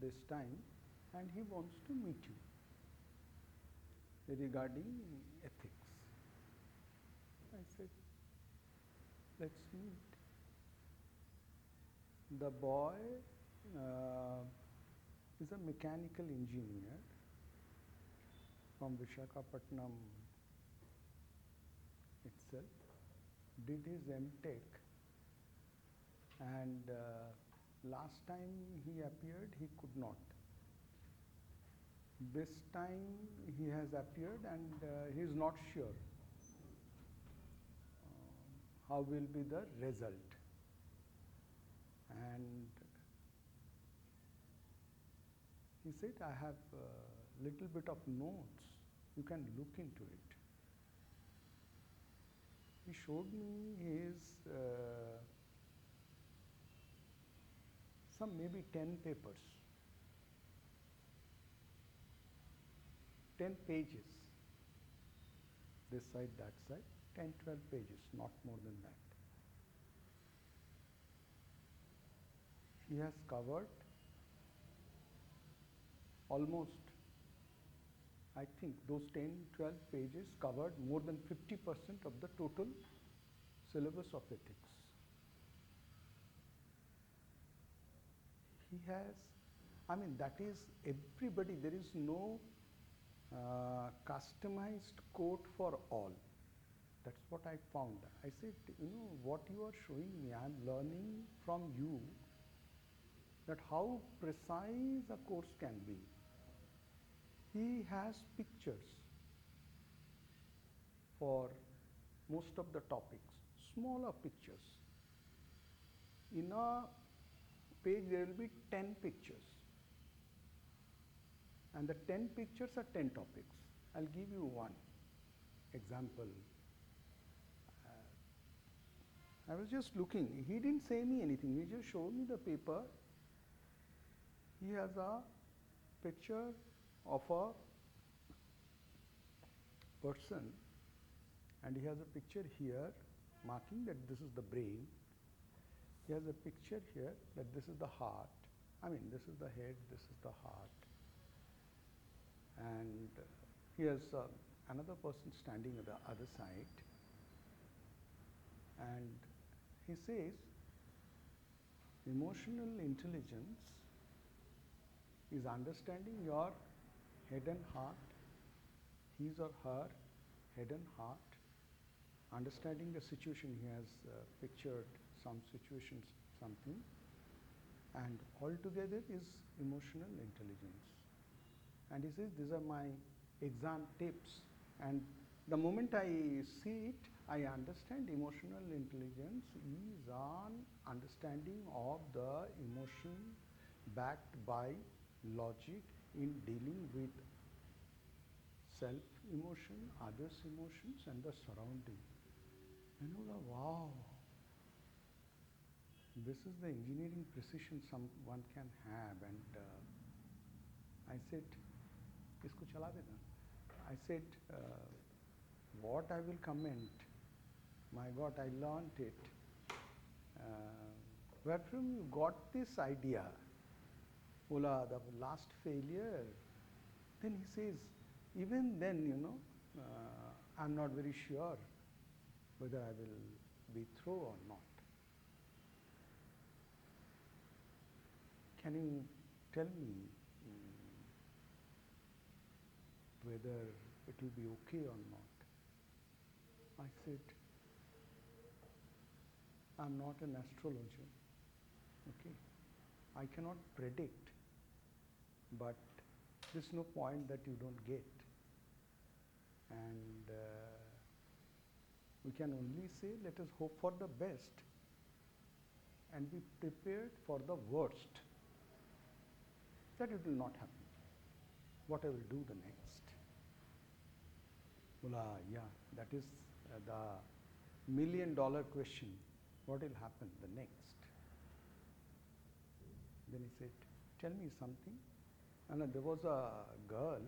this time, and he wants to meet you regarding ethics. I said, let's meet. The boy is a mechanical engineer from Visakhapatnam itself, did his M.Tech, and last time he appeared, he could not. This time he has appeared, and he is not sure how will be the result. And he said, I have a little bit of notes, you can look into it. He showed me his some maybe 10 papers, 10 pages, this side, that side, 10, 12 pages, not more than that. He has covered almost, I think those 10, 12 pages covered more than 50% of the total syllabus of ethics. He has, I mean, that is everybody, there is no customized code for all. That's what I found. I said, you know, what you are showing me, I am learning from you that how precise a course can be. He has pictures for most of the topics, smaller pictures. In a page there will be 10 pictures, and the 10 pictures are 10 topics. I'll give you one example. I was just looking, he didn't say me anything, he just showed me the paper. He has a picture of a person, and he has a picture here marking that this is the brain. He has a picture here that this is the heart. I mean, this is the head, this is the heart. And he has another person standing at the other side. And he says, emotional intelligence is understanding your head and heart, his or her head and heart, understanding the situation. He has pictured some situations, something, and altogether is emotional intelligence. And he says, these are my exam tips, and the moment I see it, I understand emotional intelligence is an understanding of the emotion backed by logic in dealing with self-emotion, others' emotions, and the surrounding. And I was, wow, this is the engineering precision one can have. And I said, isko chala dena. I said, what I will comment, my God, I learnt it. Where from you got this idea? Ola, the last failure. Then he says, even then, you know, I'm not very sure whether I will be through or not. Can you tell me whether it will be okay or not? I said, I'm not an astrologer, okay? I cannot predict, but there's no point that you don't get. And we can only say, let us hope for the best and be prepared for the worst, that it will not happen. What I will do the next? Bola, yeah, that is the $1 million question. What will happen the next? Then he said, tell me something. And there was a girl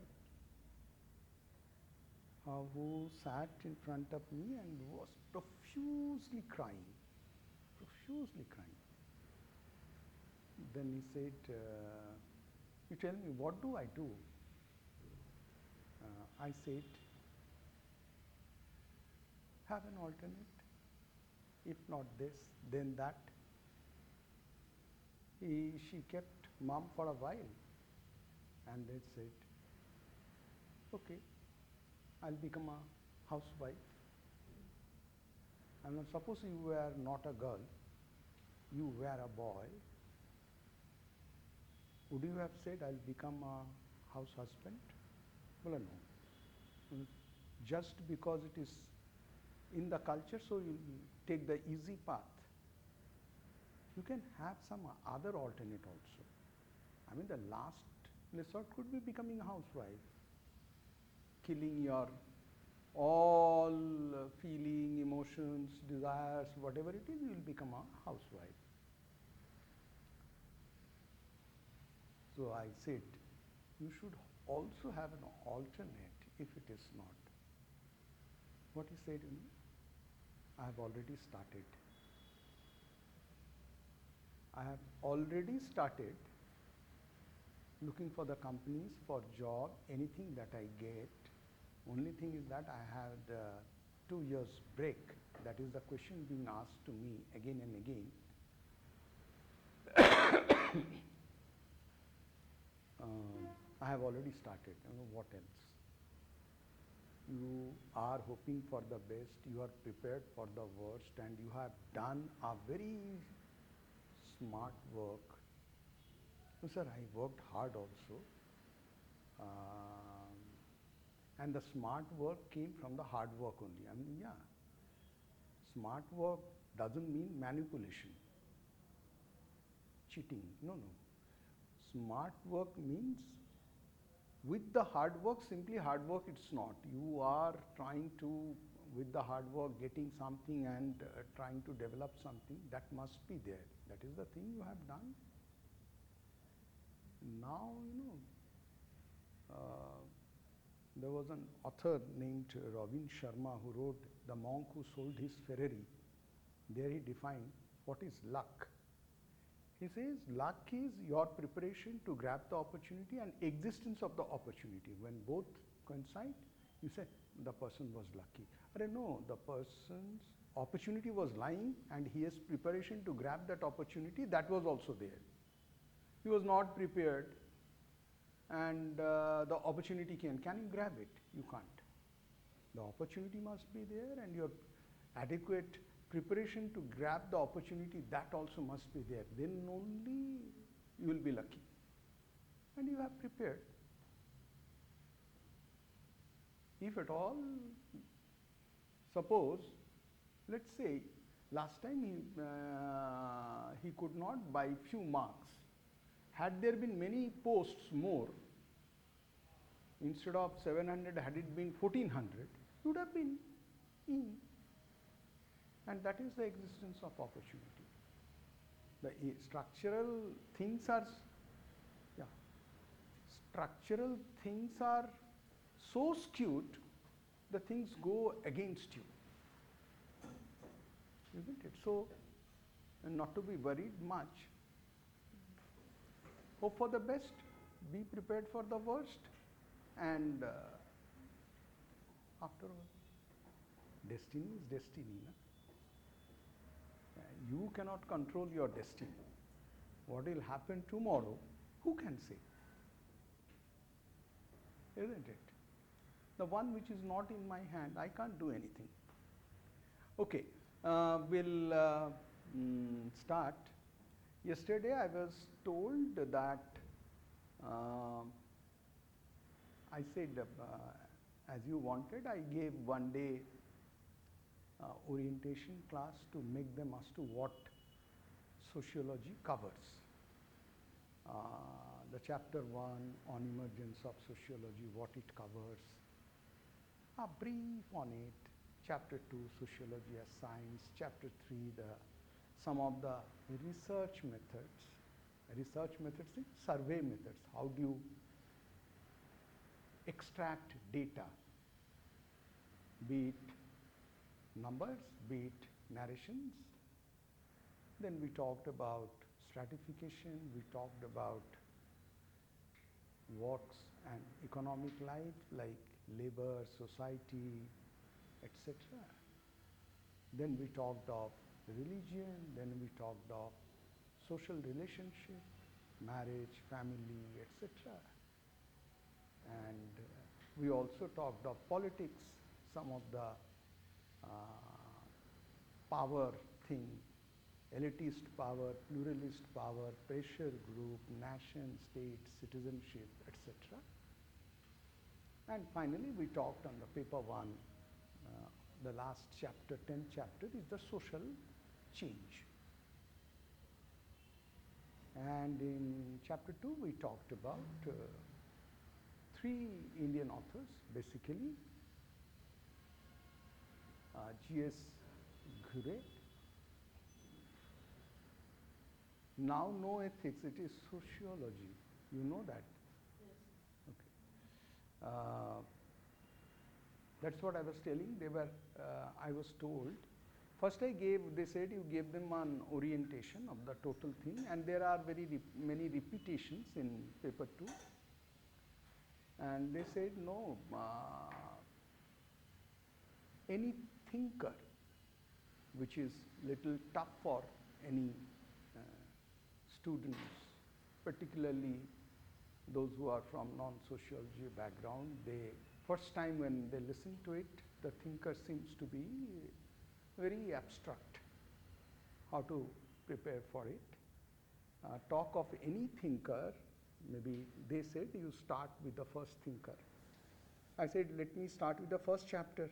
who sat in front of me and was profusely crying, profusely crying. Then he said, You tell me, what do I do? I said, have an alternate. If not this, then that. She kept mum for a while and then said, okay, I'll become a housewife. And then suppose you were not a girl, you were a boy, would you have said, I'll become a house husband? Well, no. Just because it is in the culture, so you take the easy path. You can have some other alternate also. I mean, the last resort could be becoming a housewife, killing your all feeling, emotions, desires, whatever it is, you will become a housewife. So I said, you should also have an alternate if it is not. What he said, I have already started. I have already started looking for the companies for job, anything that I get. Only thing is that I had 2 years break. That is the question being asked to me again and again. I have already started. What else? You are hoping for the best, you are prepared for the worst, and you have done a very smart work. No, sir, I worked hard also. And the smart work came from the hard work only. I mean, yeah. Smart work doesn't mean manipulation, cheating. No, no. Smart work means with the hard work, simply hard work it's not. You are trying to, with the hard work, getting something and trying to develop something, that must be there. That is the thing you have done. Now, there was an author named Ravi Sharma who wrote The Monk Who Sold His Ferrari. There he defined what is luck. He says luck is your preparation to grab the opportunity and existence of the opportunity. When both coincide, you say the person was lucky. But no, the person's opportunity was lying and he has preparation to grab that opportunity. That was also there. He was not prepared and the opportunity can you grab it? You can't. The opportunity must be there and your adequate preparation to grab the opportunity, that also must be there. Then only you will be lucky. And you have prepared. If at all, suppose, let's say, last time he could not buy few marks. Had there been many posts more, instead of 700, had it been 1400, it would have been in. And that is the existence of opportunity. The structural things are, structural things are so skewed, the things go against you. Isn't it? So, not to be worried much. Hope for the best, be prepared for the worst, and after all, destiny is destiny. Na? You cannot control your destiny. What will happen tomorrow, who can say? Isn't it? The one which is not in my hand, I can't do anything. Okay, we'll start. Yesterday I was told that I said, as you wanted, I gave one day orientation class to make them as to what sociology covers. The chapter 1 on emergence of sociology, what it covers, a brief on it. Chapter 2, sociology as science. Chapter 3, some of the research methods. Research methods means survey methods. How do you extract data, be it numbers, be it narrations. Then we talked about stratification, we talked about works and economic life like labor, society, etc. Then we talked of religion, then we talked of social relationship, marriage, family, etc. And we also talked of politics, some of the power thing, elitist power, pluralist power, pressure group, nation, state, citizenship, etc. And finally, we talked on the paper one, the last chapter, 10th chapter, is the social change. And in chapter 2, we talked about three Indian authors, basically, G.S. Ghure. Now no ethics, it is sociology. You know that? Yes. Okay. That's what I was telling. They were, I was told, first they said you gave them an orientation of the total thing, and there are many repetitions in paper 2. And they said, no, any thinker, which is little tough for any students, particularly those who are from non-sociology background, first time when they listen to it, the thinker seems to be very abstract, how to prepare for it. Talk of any thinker, maybe they said you start with the first thinker. I said, let me start with the first chapter,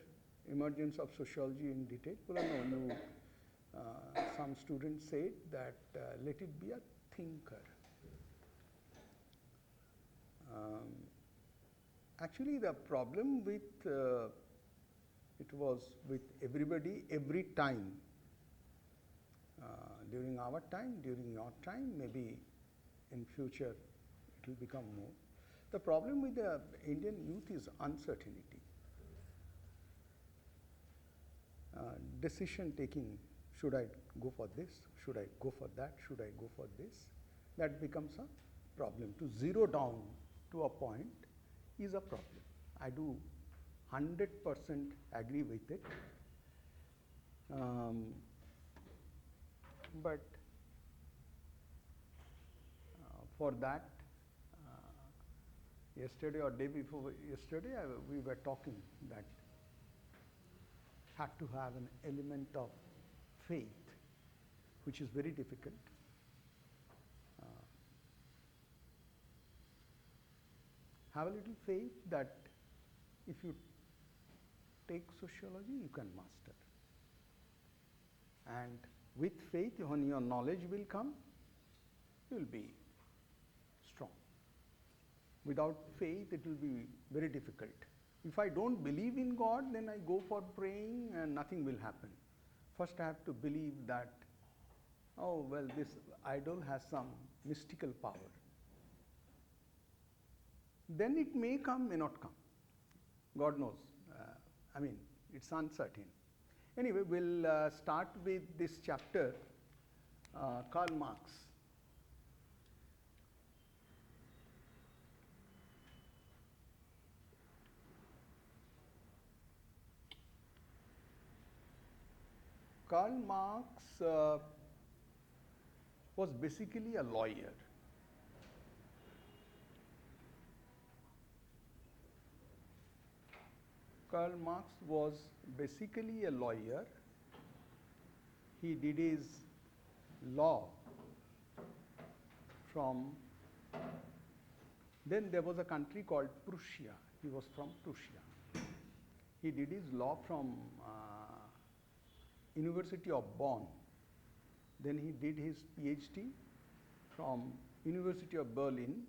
Emergence of Sociology in Detail. Well, no, some students said that let it be a thinker. Actually, the problem with it was with everybody, every time, during our time, during your time, maybe in future it will become more. The problem with the Indian youth is uncertainty. Decision taking, should I go for this, should I go for that, should I go for this, that becomes a problem. To zero down to a point is a problem. I do 100% agree with it. But for that, yesterday or day before yesterday, we were talking that had to have an element of faith, which is very difficult. Have a little faith that if you take sociology, you can master. And with faith, when your knowledge will come, you will be strong. Without faith, it will be very difficult. If I don't believe in God, then I go for praying and nothing will happen. First, I have to believe that, oh, well, this idol has some mystical power. Then it may come, may not come. God knows. It's uncertain. Anyway, we'll start with this chapter, Karl Marx. Karl Marx was basically a lawyer. Karl Marx was basically a lawyer. He did his law from, then there was a country called Prussia. He was from Prussia. He did his law from University of Bonn. Then he did his PhD from University of Berlin.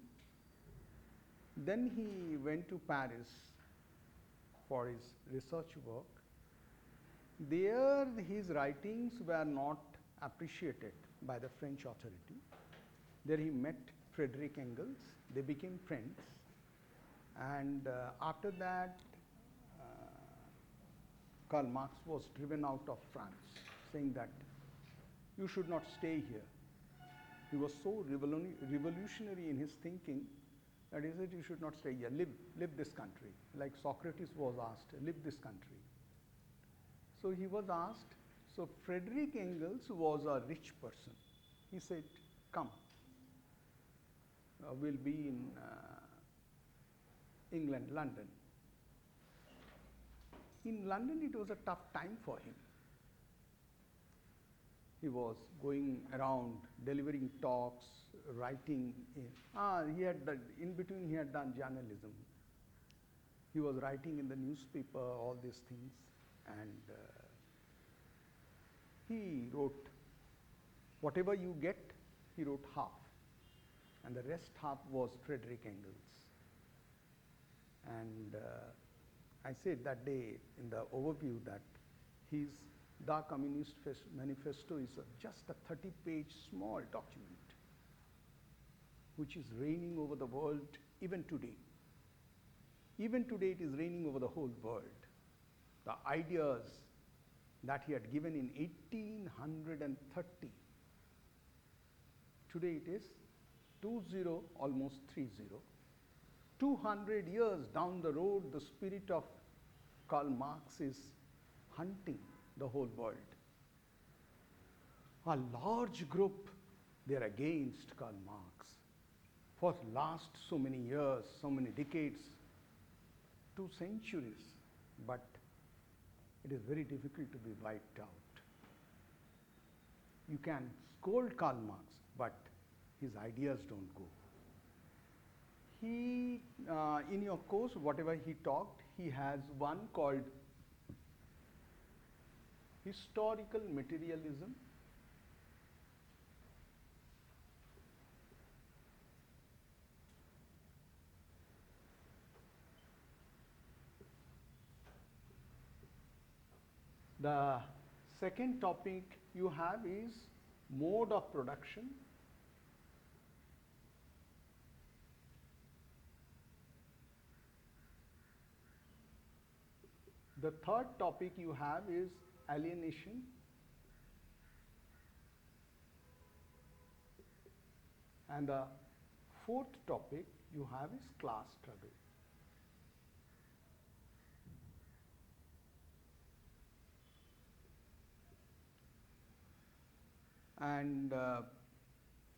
Then he went to Paris for his research work. There his writings were not appreciated by the French authority. There he met Frederick Engels. They became friends. And after that, Karl Marx was driven out of France, saying that you should not stay here. He was so revolutionary in his thinking That is it, you should not stay here, live this country. Like Socrates was asked, live this country. So he was asked, so Frederick Engels was a rich person. He said, come, we'll be in England, London. In London, it was a tough time for him. He was going around delivering talks, writing. In between he had done journalism. He was writing in the newspaper, all these things, and he wrote, whatever you get, he wrote half, and the rest half was Frederick Engels. And I said that day in the overview that his The Communist Manifesto is just a 30-page small document which is reigning over the world even today. Even today it is reigning over the whole world. The ideas that he had given in 1830, today it is 20, almost 30. 200 years down the road, the spirit of Karl Marx is hunting the whole world. A large group, they are against Karl Marx. For last so many years, so many decades, 2 centuries, but it is very difficult to be wiped out. You can scold Karl Marx, but his ideas don't go. He, in your course, whatever he talked, he has one called Historical Materialism. The second topic you have is mode of production. The third topic you have is alienation. And the fourth topic you have is class struggle. And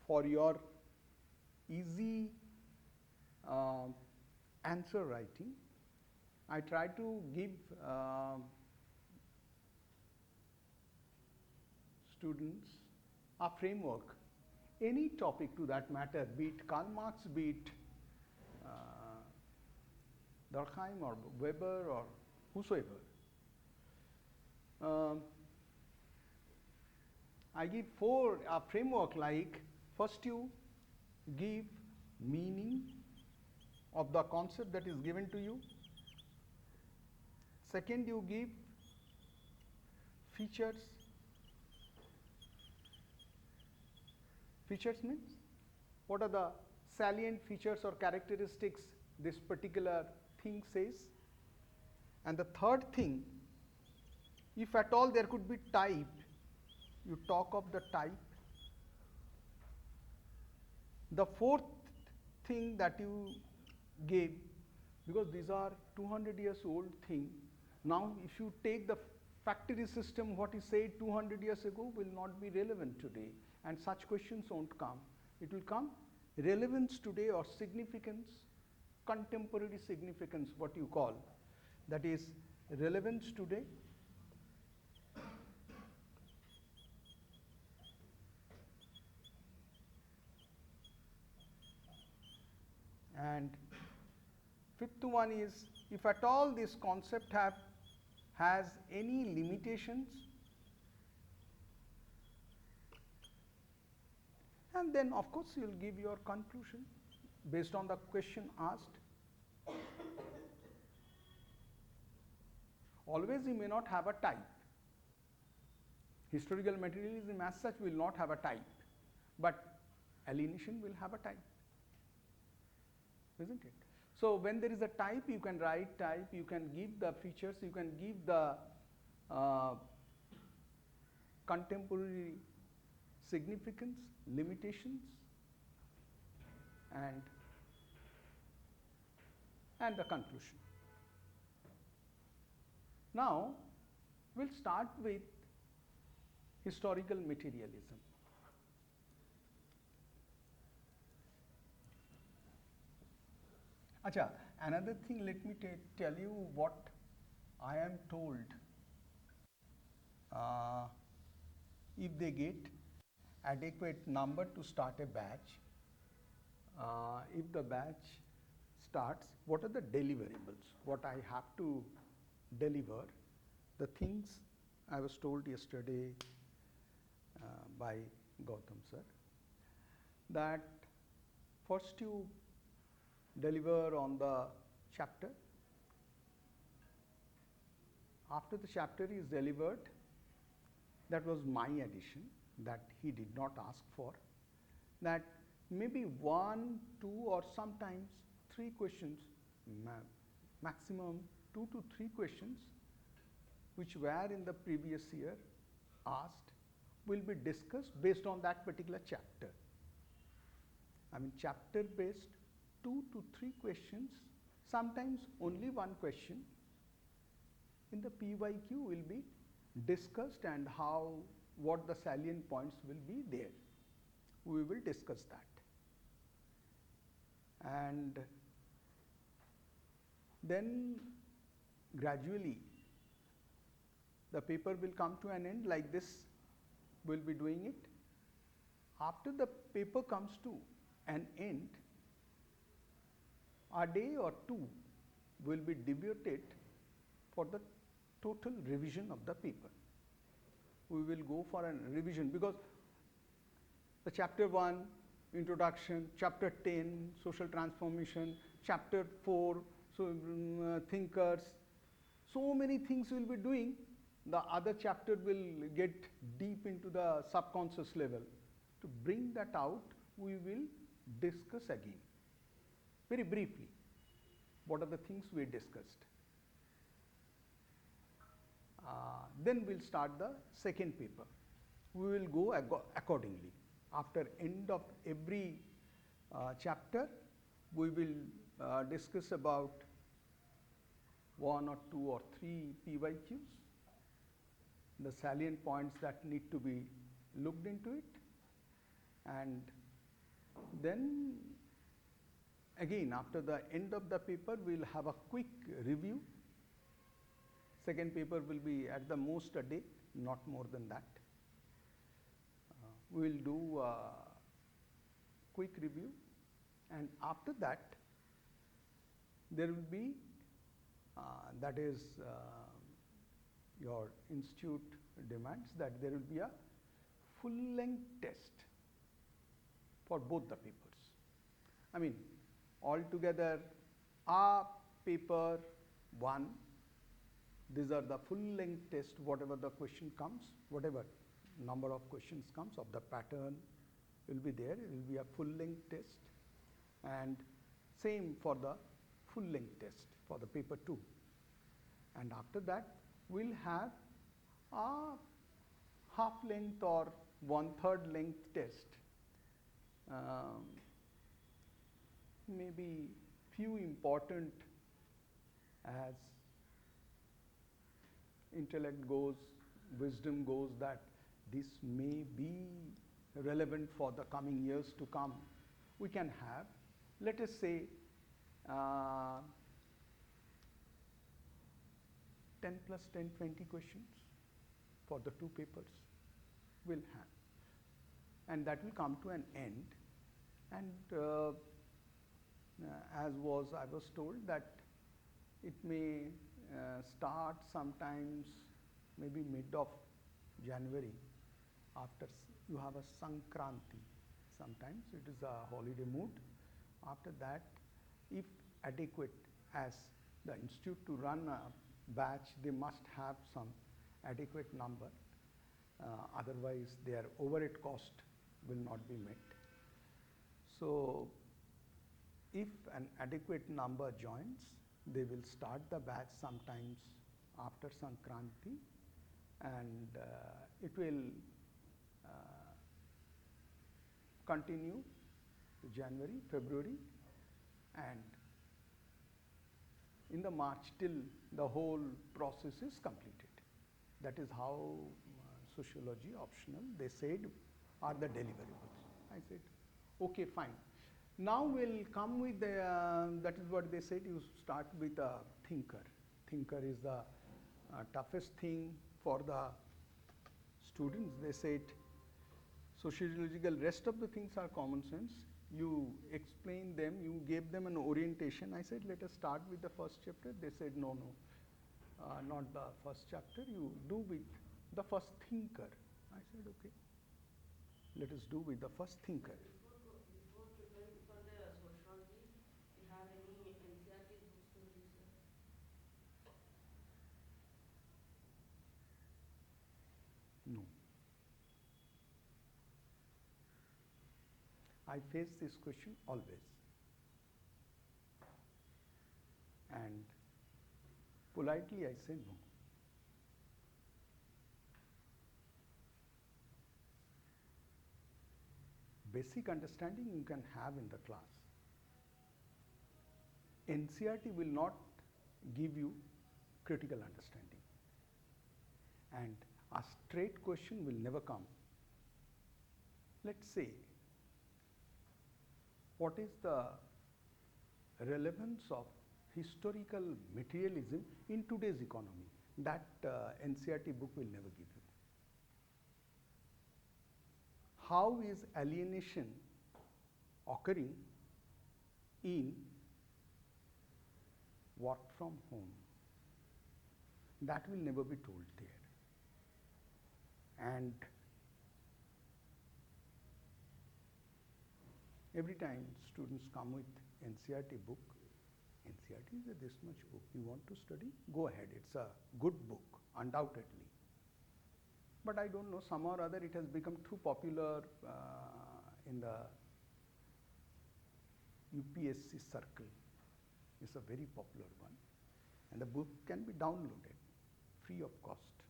for your easy answer writing, I try to give students a framework, any topic to that matter, be it Karl Marx, be it Durkheim or Weber or whosoever. I give a framework like, first you give meaning of the concept that is given to you. Second, you give features. Features means what are the salient features or characteristics this particular thing says. And the third thing, if at all there could be type, you talk of the type. The fourth thing that you gave, because these are 200 years old thing, now if you take the factory system, what is said 200 years ago will not be relevant today, and such questions won't come. It will come relevance today or significance, contemporary significance, what you call, that is relevance today. And fifth one is, if at all this concept has any limitations, and then of course you will give your conclusion based on the question asked. Always you may not have a type. Historical materialism as such will not have a type, but alienation will have a type, isn't it? So when there is a type, you can write type, you can give the features, you can give the contemporary significance, limitations, and and the conclusion. Now, we'll start with historical materialism. Acha, another thing, let me tell you what I am told. If they get adequate number to start a batch, if the batch starts, what are the deliverables? What I have to deliver, the things I was told yesterday by Gautam sir, that first you deliver on the chapter. After the chapter is delivered, that was my addition that he did not ask for, that maybe 1, 2 or sometimes 3 questions, maximum 2 to 3 questions which were in the previous year asked will be discussed based on that particular chapter. I mean chapter based 2 to 3 questions, sometimes only 1 question in the PYQ will be discussed, and what the salient points will be there. We will discuss that. And then gradually the paper will come to an end, like this we'll be doing it. After the paper comes to an end, a day or 2 will be devoted for the total revision of the paper. We will go for a revision because the chapter 1, introduction, chapter 10, social transformation, chapter 4, thinkers, so many things we will be doing. The other chapter will get deep into the subconscious level. To bring that out, we will discuss again, very briefly, what are the things we discussed. Then we'll start the second paper. We will go accordingly. After end of every chapter, we will discuss about 1 or 2 or 3 PYQs, the salient points that need to be looked into it, and then again after the end of the paper we'll have a quick review. Second paper will be at the most a day, not more than that. We will do a quick review, and after that there will be, that is your institute demands that there will be a full-length test for both the papers. I mean, altogether, paper 1, these are the full-length test, whatever the question comes, whatever number of questions comes of the pattern will be there, it will be a full-length test, and same for the full-length test for the paper 2. And after that, we'll have a half-length or 1/3 length test. Maybe few important as intellect goes, wisdom goes, that this may be relevant for the coming years to come. We can have, let us say, 10 plus 10, 20 questions for the 2 papers we'll have. And that will come to an end. And as I was told that it may start sometimes maybe mid of January, after you have a Sankranti. Sometimes it is a holiday mood. After that, if adequate, as the institute to run a batch, they must have some adequate number. Otherwise, their overhead cost will not be met. So, if an adequate number joins, they will start the batch sometimes after Sankranti, and it will continue to January, February, and in the March till the whole process is completed. That is how sociology optional, they said, are the deliverables. I said, okay, fine. Now we'll come with the, that is what they said, you start with a thinker. Thinker is the toughest thing for the students. They said, sociological, rest of the things are common sense. You explain them, you gave them an orientation. I said, let us start with the first chapter. They said, no, not the first chapter, you do with the first thinker. I said, okay, let us do with the first thinker. Before preparing for the sociology, you have any NCERT books to research? No. I face this question always. And politely I say no. Basic understanding you can have in the class. NCERT will not give you critical understanding. And a straight question will never come. Let's say, what is the relevance of historical materialism in today's economy? That NCERT book will never give you. How is alienation occurring in work from home? That will never be told there. And every time students come with NCERT book, NCERT is a this much book. You want to study? Go ahead. It's a good book, undoubtedly. But I don't know, somehow or other it has become too popular in the UPSC circle. It's a very popular one. And the book can be downloaded free of cost,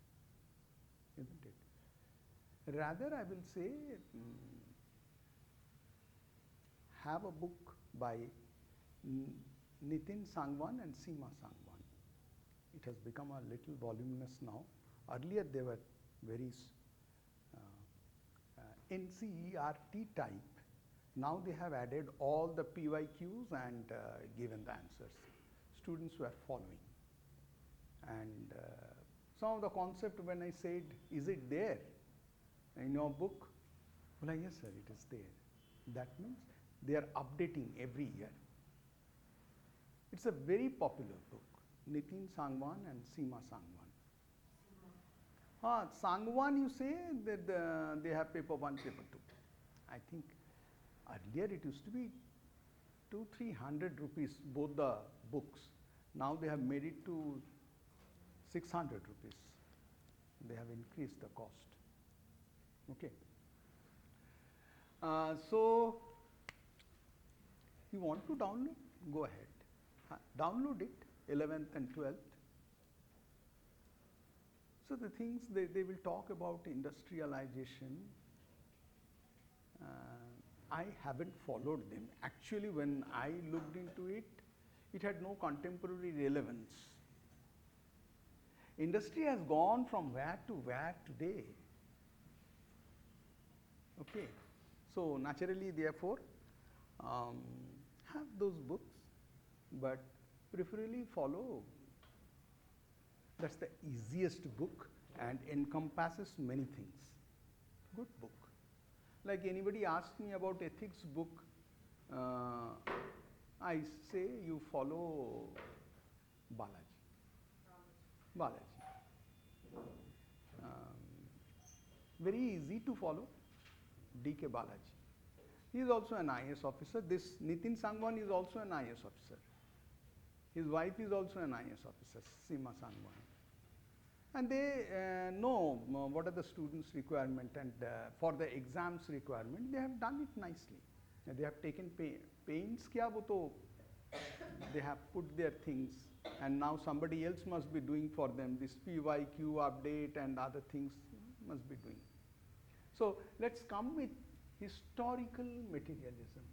isn't it? Rather, I will say, have a book by Nitin Sangwan and Seema Sangwan. It has become a little voluminous now. Earlier they were very NCERT type. Now they have added all the PYQs and given the answers. Students were following. And some of the concept, when I said, is it there in your book? Well, yes sir, it is there. That means they are updating every year. It's a very popular book, Nitin Sangwan and Seema Sangwan. Sangwan, you say that they have paper 1, paper 2. I think earlier it used to be 200-300 rupees, both the books. Now they have made it to 600 rupees. They have increased the cost. Okay. So, you want to download? Go ahead. Download it, 11th and 12th. So the things they will talk about industrialization, I haven't followed them. Actually, when I looked into it, it had no contemporary relevance. Industry has gone from where to where today. Okay, so naturally, therefore, have those books, but preferably follow. That's the easiest book and encompasses many things. Good book. Like anybody asks me about ethics book, I say you follow Balaji. Very easy to follow, D.K. Balaji. He is also an IAS officer. This Nitin Sangwan is also an IAS officer. His wife is also an IAS officer, Seema Sangwan. And they know what are the students' requirement, and for the exams requirement, they have done it nicely. They have taken pains, they have put their things, and now somebody else must be doing for them. This PYQ update and other things must be doing. So let's come with historical materialism.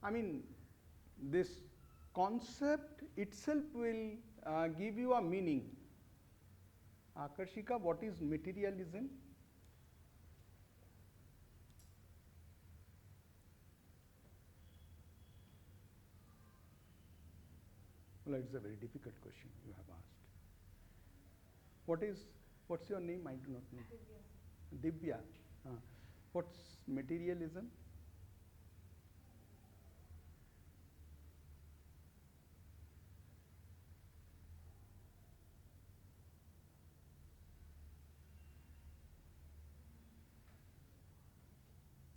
I mean, this concept itself will give you a meaning. Akarshika, what is materialism? Well, it's a very difficult question you have asked. What's your name? I do not know. Divya. What's materialism?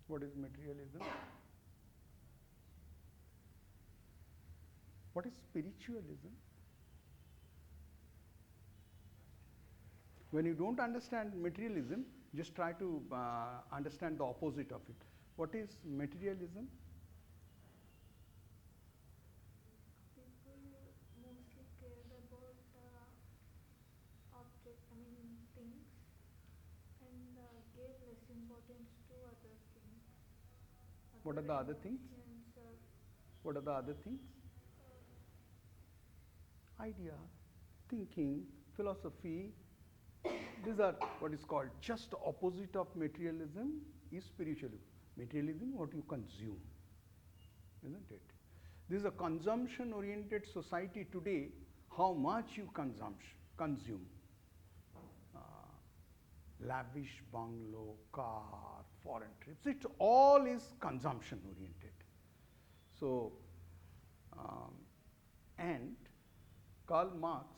What is materialism? What is spiritualism? When you don't understand materialism, just try to understand the opposite of it. What is materialism? People mostly care about things, and gave less importance to other things. What are the other things? What are the other things? Idea, thinking, philosophy. These are what is called just opposite of materialism is spiritualism. Materialism, what you consume, isn't it? This is a consumption-oriented society today. How much you consume? Lavish bungalow, car, foreign trips. It all is consumption-oriented. So, and Karl Marx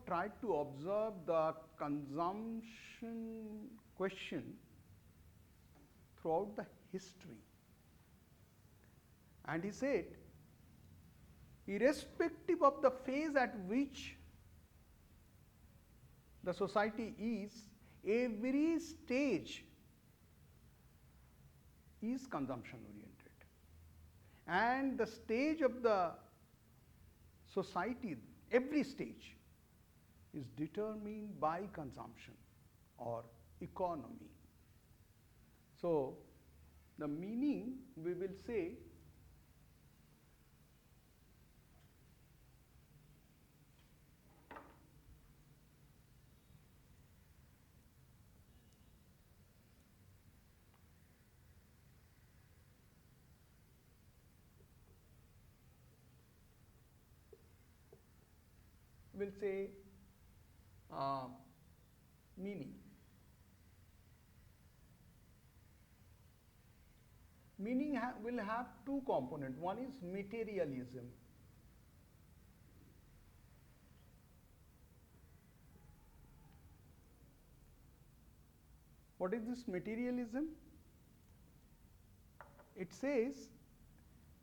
tried to observe the consumption question throughout the history. And he said, irrespective of the phase at which the society is, every stage is consumption oriented. And the stage of the society, every stage, is determined by consumption or economy. So, the meaning we will say meaning. Meaning will have two components. One is materialism. What is this materialism? It says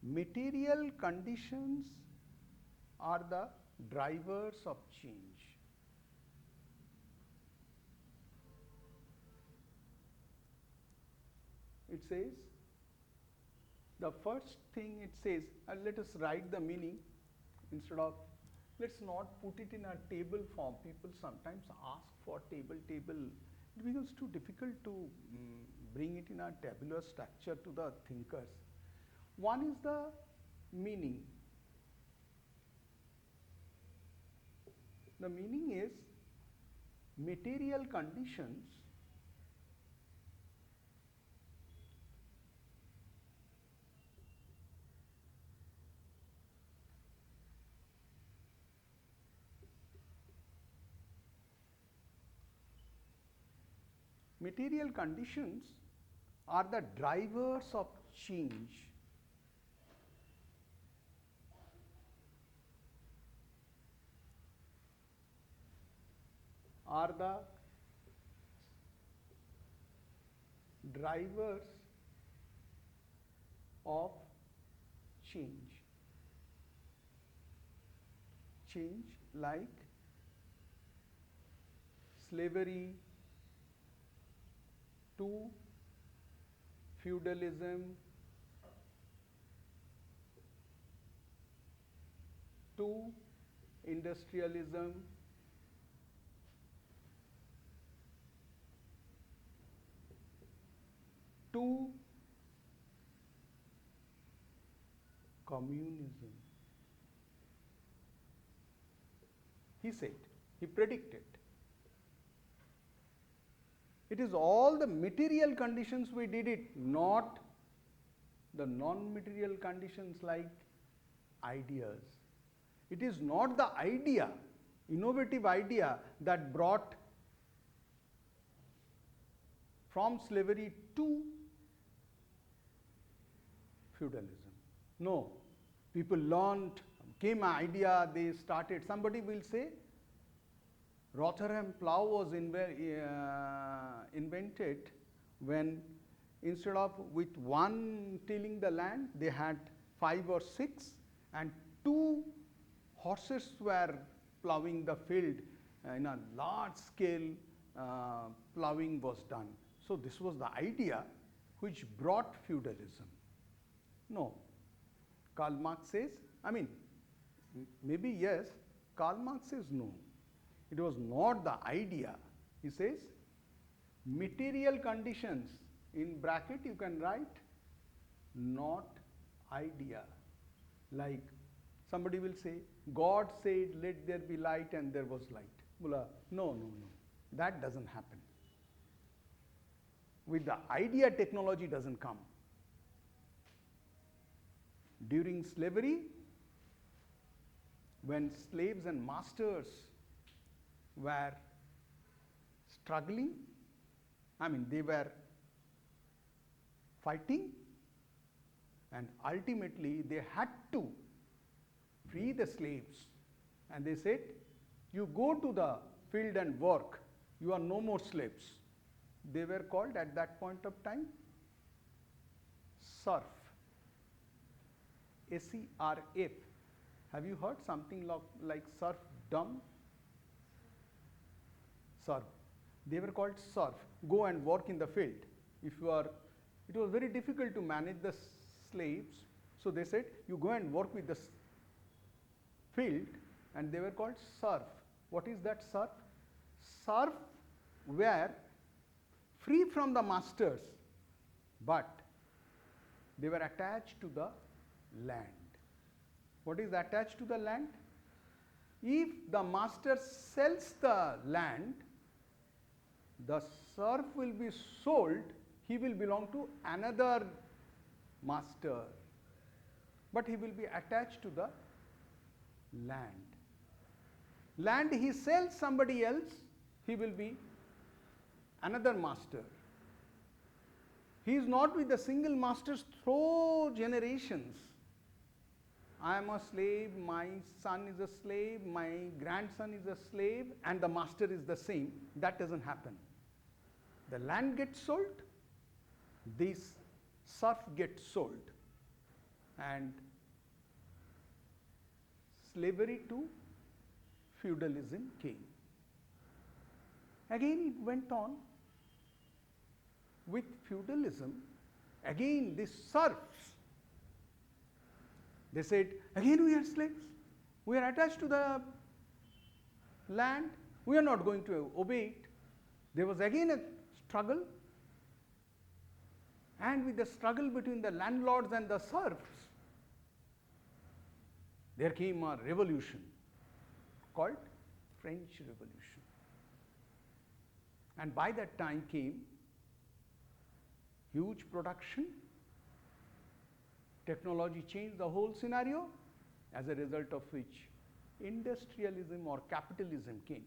material conditions are the drivers of change. It says, the first thing it says, and let us write the meaning instead of, let's not put it in a table form. People sometimes ask for table. It becomes too difficult to bring it in a tabular structure to the thinkers. One is the meaning. The meaning is material conditions are the drivers of change. Are the drivers of change. Change like slavery to feudalism to industrialism to communism. He said, he predicted. It is all the material conditions we did it, not the non-material conditions like ideas. It is not the idea, innovative idea, that brought from slavery to feudalism. No, people learned, came an idea, they started. Somebody will say, Rotherham plough was invented when instead of with one tilling the land, they had 5 or 6, and 2 horses were ploughing the field. In a large scale ploughing was done. So this was the idea which brought feudalism. No, Karl Marx says, maybe yes, Karl Marx says no. It was not the idea. He says, material conditions, in bracket you can write, not idea. Like somebody will say, God said, let there be light, and there was light. No. That doesn't happen. With the idea, technology doesn't come. During slavery, when slaves and masters were struggling, they were fighting, and ultimately they had to free the slaves. And they said, you go to the field and work, you are no more slaves. They were called at that point of time serf. S-E-R-F. Have you heard something like serfdom? Serf. They were called serf. Go and work in the field. It was very difficult to manage the slaves, so they said, you go and work with the field, and they were called serf. What is that serf? Serf were free from the masters, but they were attached to the land. What is attached to the land? If the master sells the land, the serf will be sold, he will belong to another master, but he will be attached to the land. Land he sells somebody else, he will be another master. He is not with the single masters through generations. I am a slave, my son is a slave, my grandson is a slave, and the master is the same. That doesn't happen. The land gets sold, this serf gets sold, and slavery to feudalism came. Again it went on with feudalism. Again these serfs, they said, again we are slaves, we are attached to the land, we are not going to obey it. There was again a struggle, and with the struggle between the landlords and the serfs, there came a revolution called French Revolution. And by that time came huge production. Technology changed the whole scenario, as a result of which industrialism or capitalism came.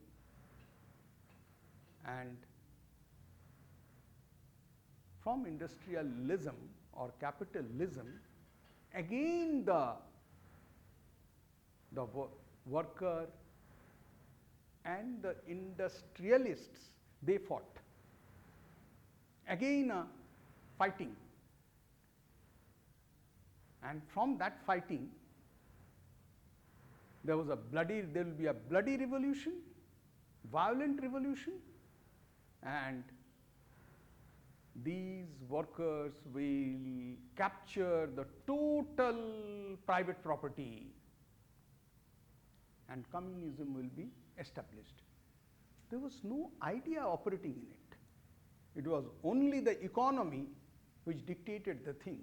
And from industrialism or capitalism, again the worker and the industrialists, they fought. Again fighting. And from that fighting, there will be a bloody revolution, violent revolution, and these workers will capture the total private property, and communism will be established. There was no idea operating in it. It was only the economy which dictated the thing.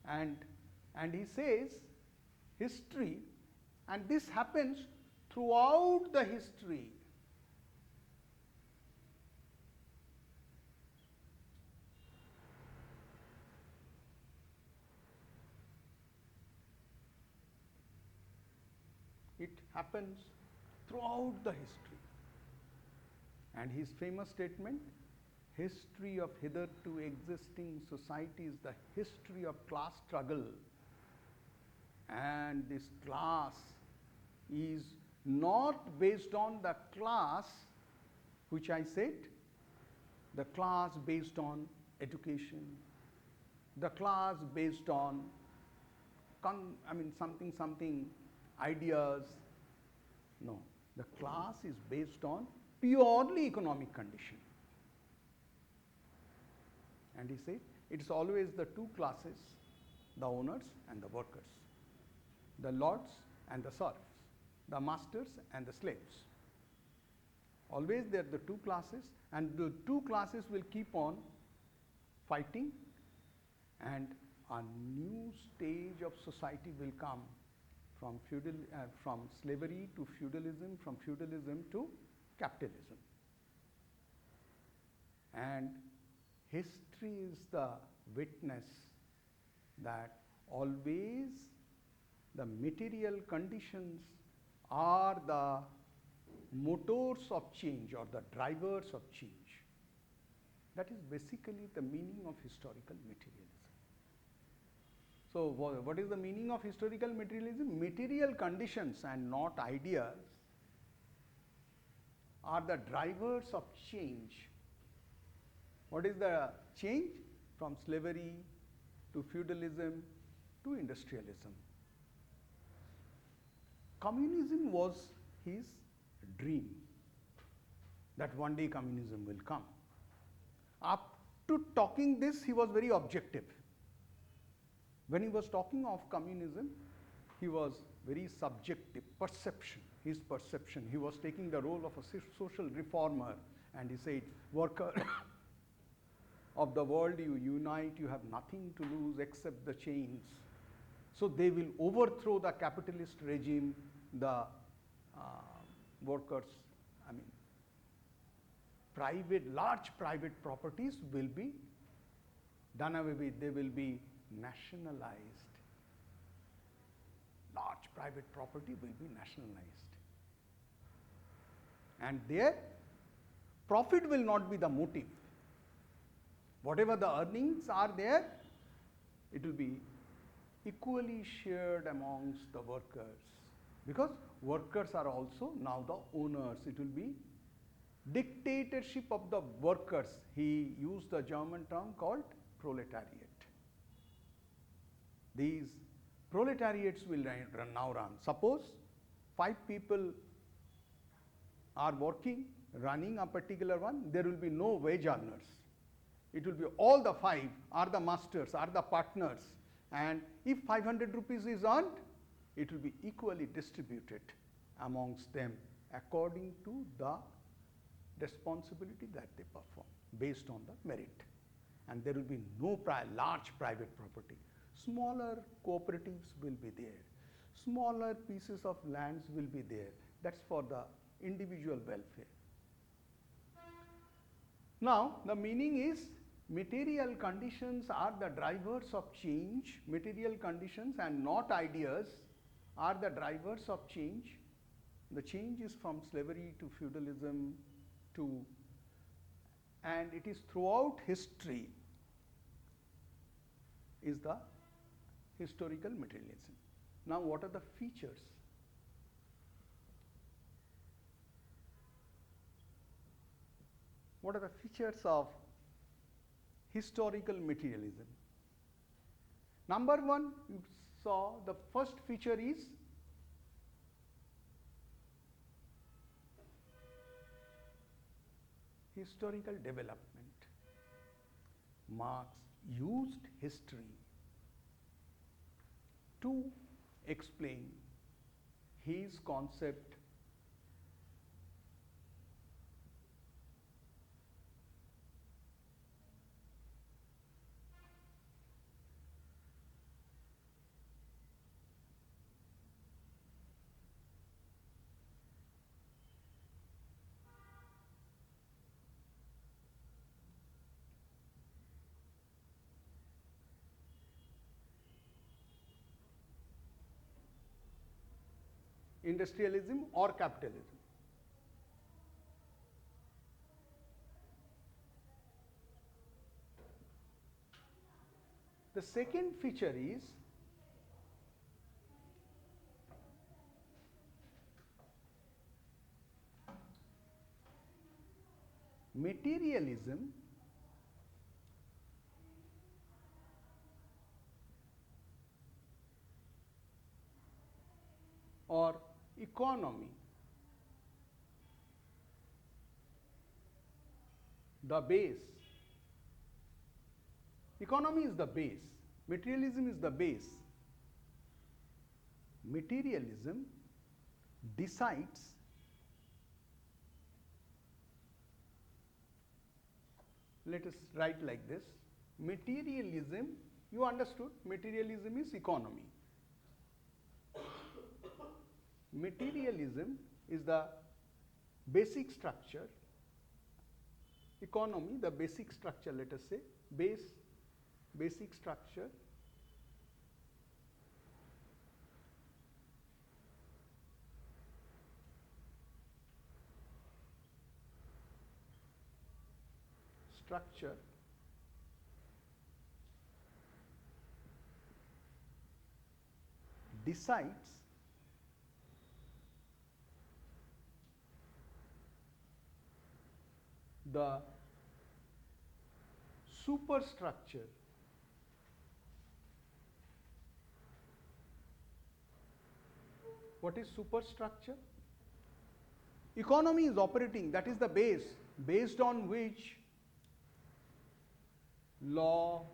And And he says history, and this happens throughout the history. It happens throughout the history. And his famous statement, history of hitherto existing society is the history of class struggle. And this class is not based on the class which I said, the class based on education, the class based on something ideas. No, the class is based on purely economic condition. And he said it is always the two classes, the owners and the workers, the lords and the serfs, the masters and the slaves. Always they are the two classes, and the two classes will keep on fighting, and a new stage of society will come from slavery to feudalism, from feudalism to capitalism. And history is the witness that always the material conditions are the motors of change or the drivers of change. That is basically the meaning of historical materialism. So, what is the meaning of historical materialism? Material conditions and not ideas are the drivers of change. What is the change? From slavery to feudalism to industrialism. Communism was his dream, that one day communism will come. Up to talking this, he was very objective. When he was talking of communism, he was very subjective, his perception. He was taking the role of a social reformer, and he said, worker of the world, you unite, you have nothing to lose except the chains. So they will overthrow the capitalist regime, the workers, large private properties will be done away with, they will be nationalized. Large private property will be nationalized. And their profit will not be the motive. Whatever the earnings are there, it will be equally shared amongst the workers, because workers are also now the owners. It will be dictatorship of the workers. He used the German term called proletariat. These proletariats will now run. Suppose 5 people are working, running a particular one, there will be no wage earners. It will be all the 5 are the masters, are the partners, and if 500 rupees is earned, it will be equally distributed amongst them according to the responsibility that they perform based on the merit. And there will be no large private property. Smaller cooperatives will be there. Smaller pieces of lands will be there. That's for the individual welfare. Now, the meaning is material conditions are the drivers of change. Material conditions and not ideas are the drivers of change. The change is from slavery to feudalism and it is throughout history is the historical materialism. Now, what are the features? What are the features of historical materialism? Number one, you saw the first feature is historical development. Marx used history to explain his concept industrialism or capitalism. The second feature is materialism or economy. The base. Economy is the base. Materialism is the base. Materialism decides let us write like this. Materialism, you understood, materialism is economy. Materialism is the basic structure, economy, the basic structure, let us say, basic structure decides the superstructure What is superstructure? Economy is operating, that is the base, based on which law,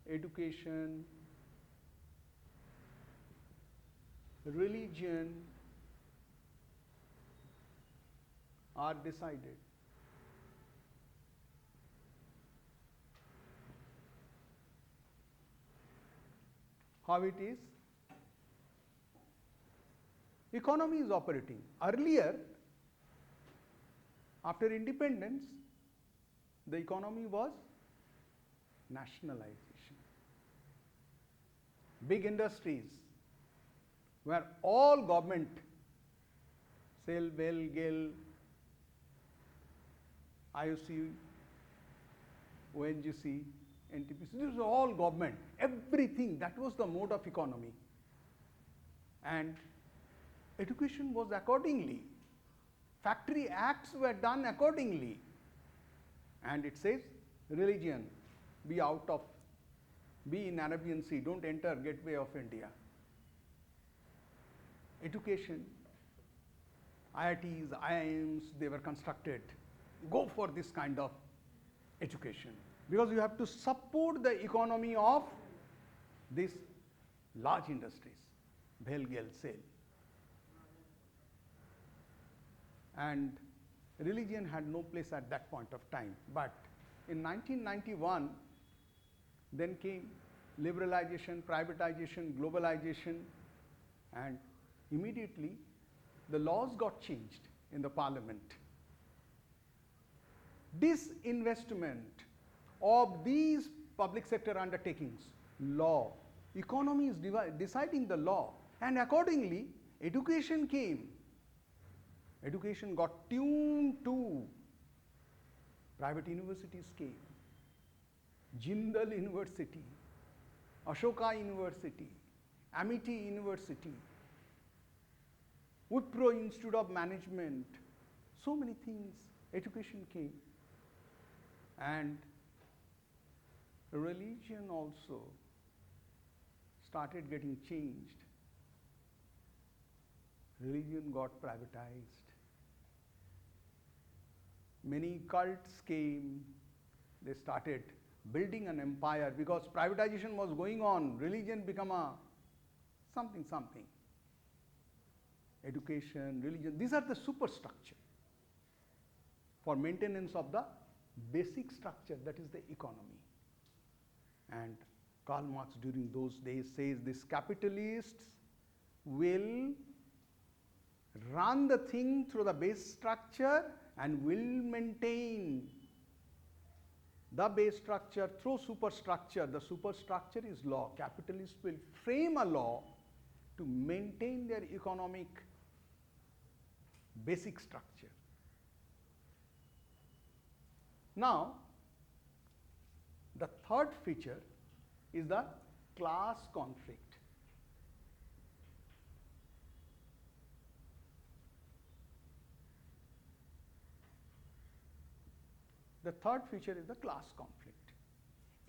education, religion are decided. How it is? Economy is operating. Earlier, after independence, the economy was nationalization. Big industries where all government, SEL, BEL, GEL, IOC, ONGC, NTPC, this is all government, everything, that was the mode of economy. And education was accordingly. Factory acts were done accordingly. And it says, religion, be in Arabian Sea, don't enter gateway of India. Education, IITs, IIMs, they were constructed. Go for this kind of education. Because you have to support the economy of these large industries, BEL, GEL, SEL. And religion had no place at that point of time. But in 1991, then came liberalization, privatization, globalization, and immediately the laws got changed in the parliament. Disinvestment of these public sector undertakings, law, economy is deciding the law, and accordingly education came. Education got tuned to private universities came. Jindal University, Ashoka University, Amity University, Wipro Institute of Management, so many things, education came. And religion also started getting changed. Religion got privatized. Many cults came, they started building an empire because privatization was going on, religion became a something. Education, religion, these are the superstructure for maintenance of the basic structure, that is the economy. And Karl Marx during those days says these capitalists will run the thing through the base structure and will maintain the base structure through superstructure. The superstructure is law. Capitalists will frame a law to maintain their economic basic structure. Now, the third feature is the class conflict. The third feature is the class conflict.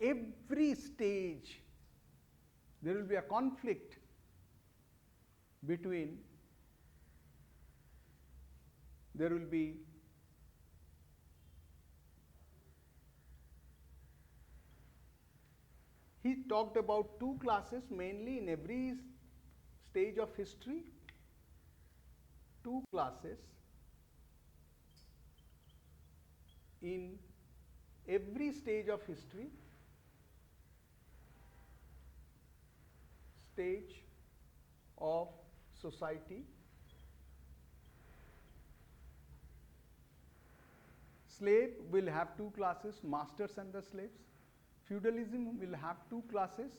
Every stage there will be a conflict between, there will be he talked about two classes mainly in every stage of history, two classes in every stage of history, stage of society. Slave will have two classes, masters and the slaves. Feudalism will have two classes,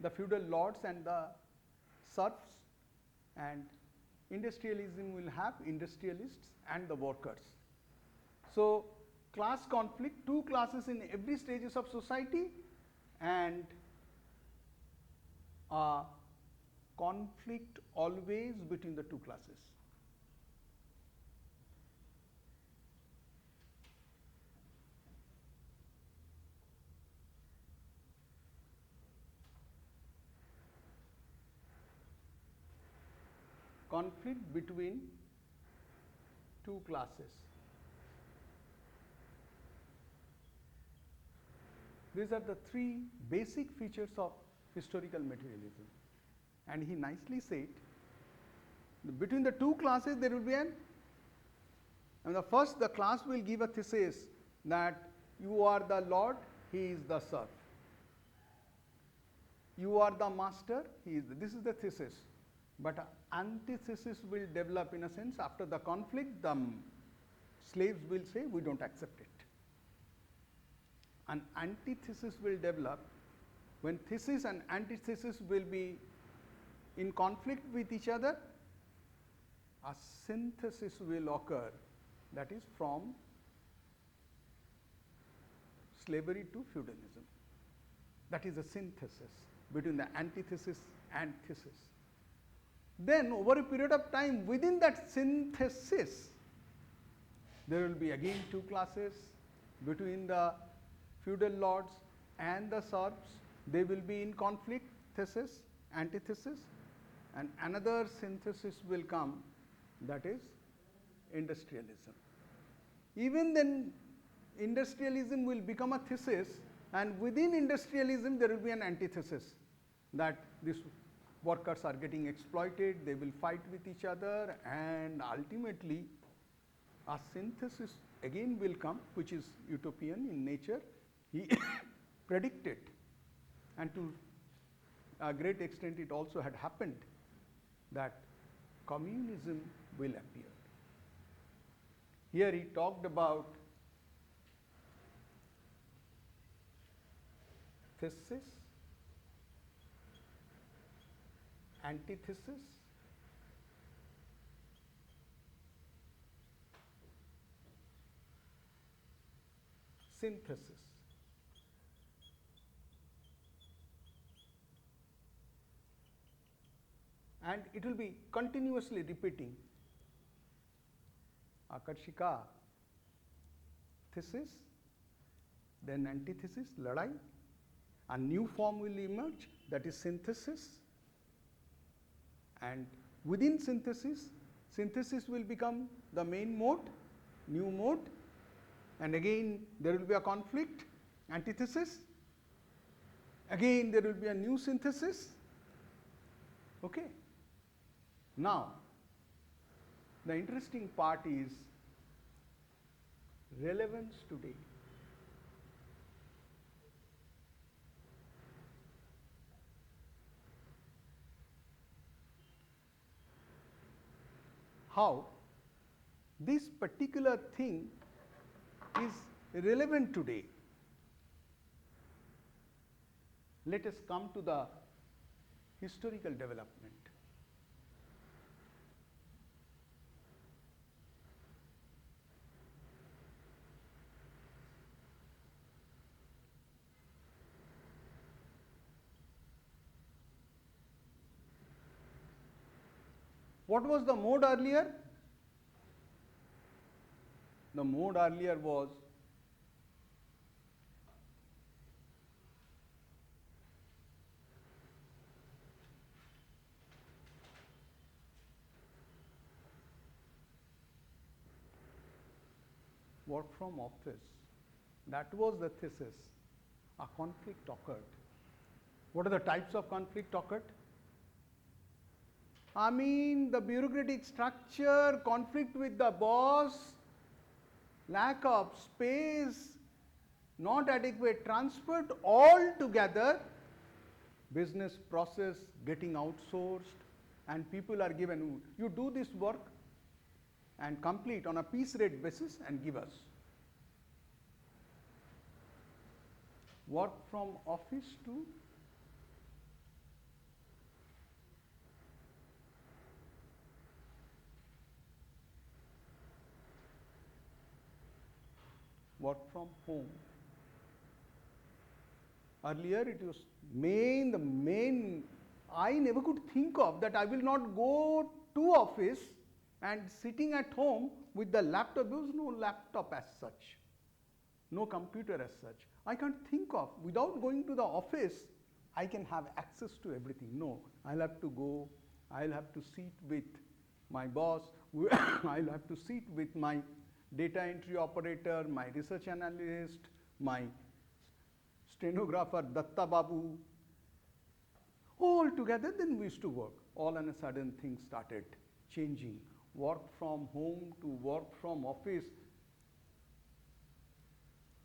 the feudal lords and the serfs, and industrialism will have industrialists and the workers. So, class conflict, two classes in every stages of society, and a conflict always between the two classes. Conflict between two classes. These are the three basic features of historical materialism. And he nicely said, between the two classes there will be the class will give a thesis that you are the lord, he is the serf. You are the master, he is this is the thesis. But antithesis will develop in a sense after the conflict, the slaves will say we don't accept it. An antithesis will develop when thesis and antithesis will be in conflict with each other. A synthesis will occur, that is from slavery to feudalism. That is a synthesis between the antithesis and thesis. Then over a period of time within that synthesis, there will be again two classes between the feudal lords and the serfs. They will be in conflict, thesis, antithesis, and another synthesis will come, that is industrialism. Even then industrialism will become a thesis, and within industrialism there will be an antithesis, that these workers are getting exploited, they will fight with each other, and ultimately a synthesis again will come, which is utopian in nature. He predicted, and to a great extent it also had happened, that communism will appear. Here he talked about thesis, antithesis, synthesis. And it will be continuously repeating. Akarshika, thesis, then antithesis, ladai. A new form will emerge, that is synthesis. And within synthesis, synthesis will become the main mode, new mode, and again there will be a conflict, antithesis. Again there will be a new synthesis. Okay. Now, the interesting part is relevance today. How this particular thing is relevant today. Let us come to the historical development. What was the mode earlier? The mode earlier was work from office. That was the thesis. A conflict occurred. What are the types of conflict occurred? I mean, the bureaucratic structure, conflict with the boss, lack of space, not adequate transport, all together, business process getting outsourced, and people are given, you do this work and complete on a piece rate basis and give us. Work from office to work from home. Earlier it was the main, I never could think of that I will not go to office and sitting at home with the laptop. There was no laptop as such, no computer as such. I can't think of, without going to the office, I can have access to everything. No, I'll have to go, I'll have to sit with my boss, I'll have to sit with my data entry operator, my research analyst, my stenographer, Datta Babu, all together. Then we used to work. All on a sudden things started changing. Work from home to work from office.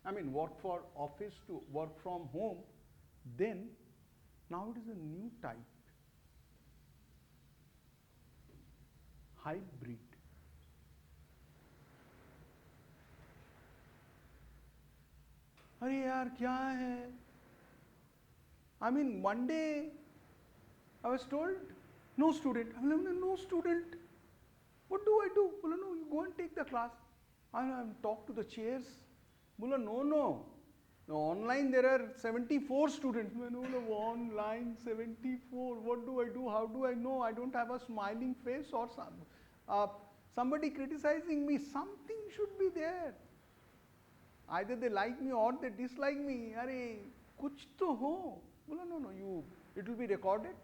I mean, work for office to work from home. Then, now it is a new type. Hybrid. अरे यार क्या है? I mean, one day I was told, no student. I mean, no student. What do I do? Well, no, you go and take the class. I talk to the chairs. Well, no. Online there are 74 students. Online 74. What do I do? How do I know? I don't have a smiling face or somebody criticizing me. Something should be there. Either they like me or they dislike me. Arey, kuch to ho. Well, no, it will be recorded.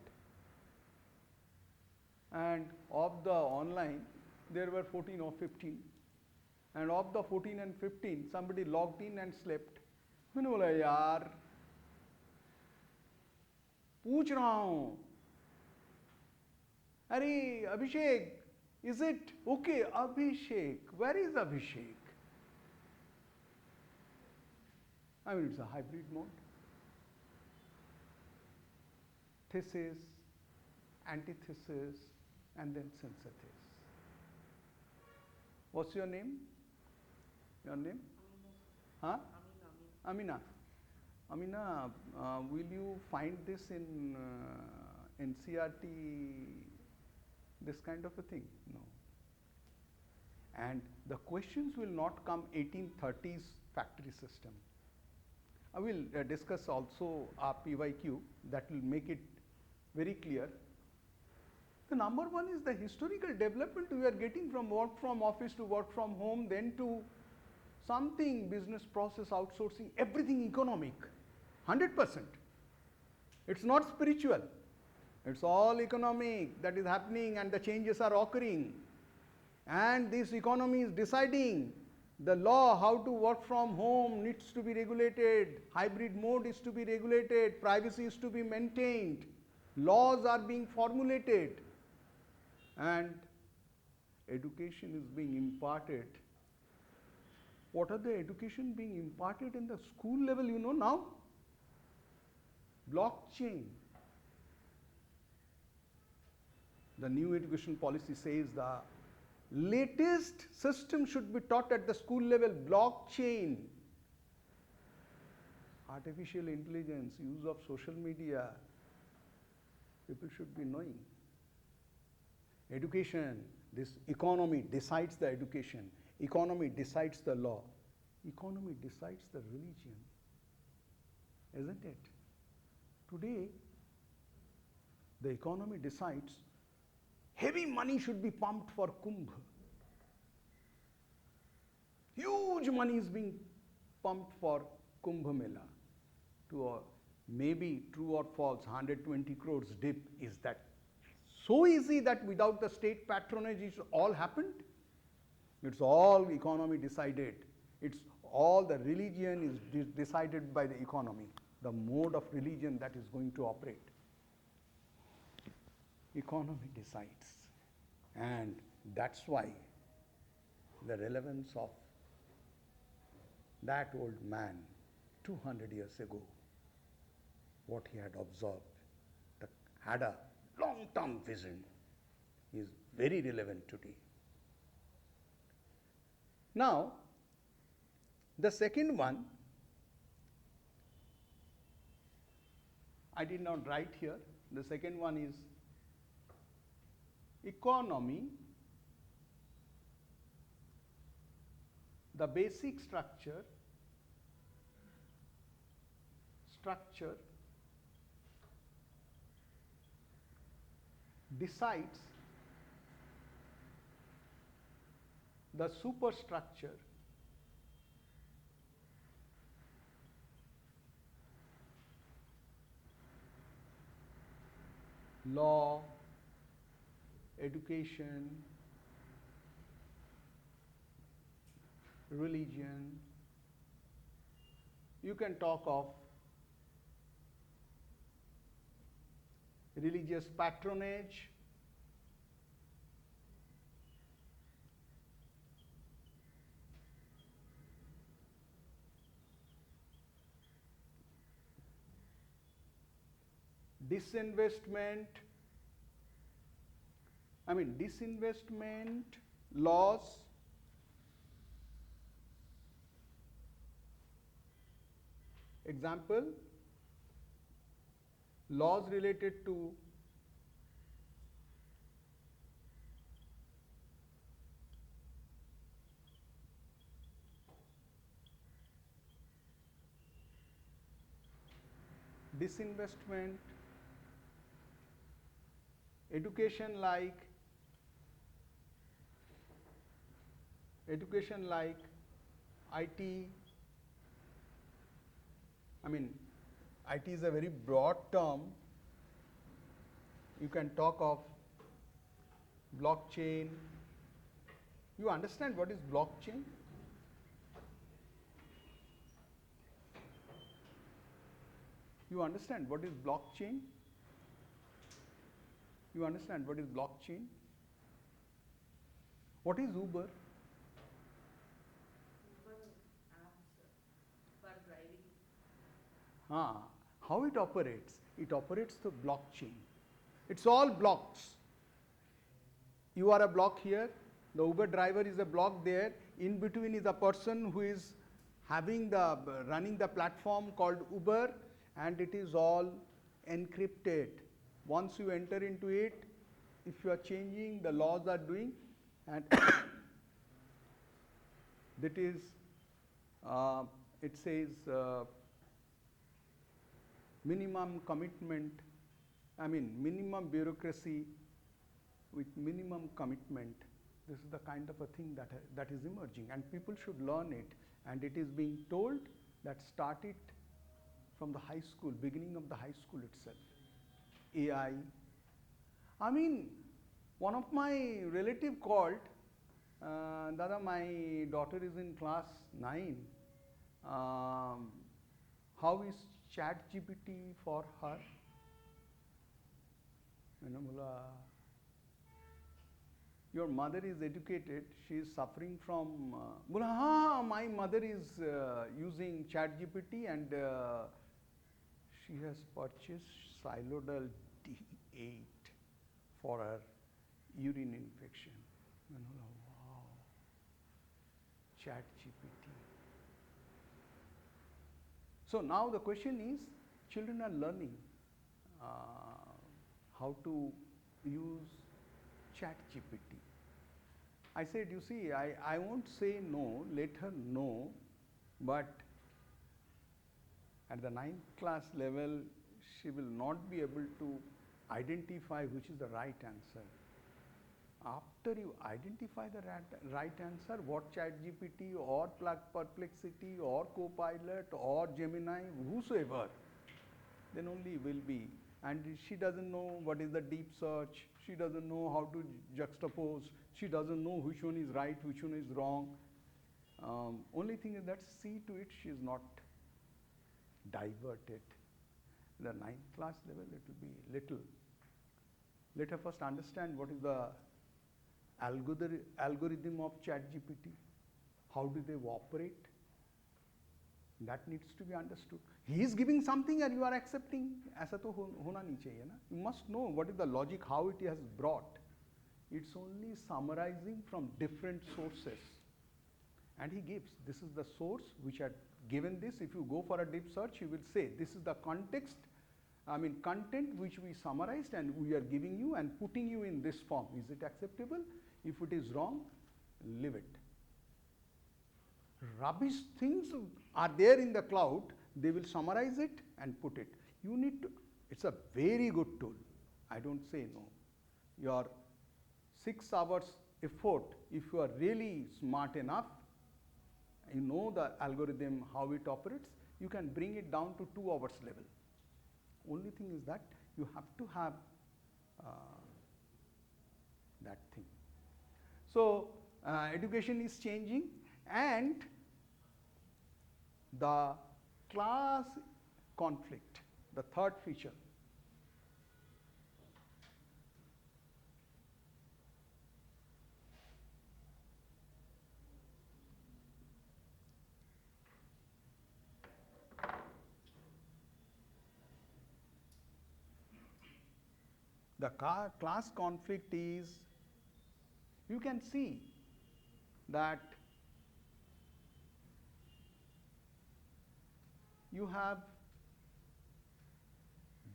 And of the online, there were 14 or 15. And of the 14 and 15, somebody logged in and slept. मैंने बोला यार पूछ रहा हूँ अरे Abhishek, is it okay? Abhishek, where is Abhishek? I mean, it's a hybrid mode. Thesis, antithesis, and then synthesis. What's your name? Your name? Huh? Amina. Amina, will you find this in NCERT, this kind of a thing? No. And the questions will not come 1830s factory system. I will discuss also our PYQ that will make it very clear. The number one is the historical development we are getting from work from office to work from home, then to something business process outsourcing, everything economic, 100%. It's not spiritual. It's all economic that is happening and the changes are occurring. And this economy is deciding the law how to work from home needs to be regulated, hybrid mode is to be regulated, privacy is to be maintained, laws are being formulated, and education is being imparted. What are the education being imparted in the school level, you know now? Blockchain. The new education policy says the latest system should be taught at the school level, blockchain, artificial intelligence, use of social media. people should be knowing. Education, this economy decides the education, economy decides the law, economy decides the religion, isn't it? Today, the economy decides heavy money should be pumped for Kumbh. Huge money is being pumped for Kumbh Mela. To a maybe true or false 120 crores dip. Is that so easy that without the state patronage it all happened? It's all economy decided. It's all the religion is decided by the economy, the mode of religion that is going to operate. Economy decides. And that's why the relevance of that old man 200 years ago, what he had observed, had a long-term vision, is very relevant today. Now, the second one, I did not write here. The second one is economy, the basic structure decides the superstructure law, education, religion. You can talk of religious patronage, disinvestment, disinvestment laws, example, laws related to disinvestment, education like IT. IT is a very broad term. You can talk of blockchain. You understand what is blockchain? You understand what is blockchain? You understand what is blockchain? What is Uber? Uber apps for driving. How it operates? It operates the blockchain. It's all blocks. You are a block here, the Uber driver is a block there, in between is a person who is running the platform called Uber, and it is all encrypted. Once you enter into it, if you are changing, the laws are doing, and that is, it says minimum commitment, minimum bureaucracy with minimum commitment. This is the kind of a thing that is emerging, and people should learn it, and it is being told that start it from the high school, beginning of the high school itself. AI. One of my relative called, Dada, my daughter is in class 9. How is ChatGPT for her? Your mother is educated, she is suffering from, my mother is using ChatGPT and she has purchased Xylodal D8 for her urine infection. Wow, ChatGPT. So now the question is, children are learning how to use chat GPT. I said, you see, I won't say no, let her know, but at the 9th class level, she will not be able to identify which is the right answer. After you identify the right answer, what ChatGPT or Perplexity or Copilot or Gemini, whosoever, then only will be. And she doesn't know what is the deep search. She doesn't know how to juxtapose. She doesn't know which one is right, which one is wrong. Only thing is that see to it she is not diverted. The 9th class level, it will be little. Let her first understand what is the algorithm of ChatGPT. How do they operate? That needs to be understood. He is giving something and you are accepting. ऐसा तो होना नहीं चाहिए ना. You must know what is the logic, how it has brought. It's only summarizing from different sources. And he gives, this is the source which had given this. If you go for a deep search, he will say, this is the content which we summarized and we are giving you and putting you in this form. Is it acceptable? If it is wrong, leave it. Rubbish things are there in the cloud, they will summarize it and put it. You need to, it's a very good tool. I don't say no. Your 6 hours effort, if you are really smart enough, you know the algorithm, how it operates, you can bring it down to 2 hours level. Only thing is that you have to have that thing. So, education is changing and the class conflict, the third feature. The class conflict is, you can see that you have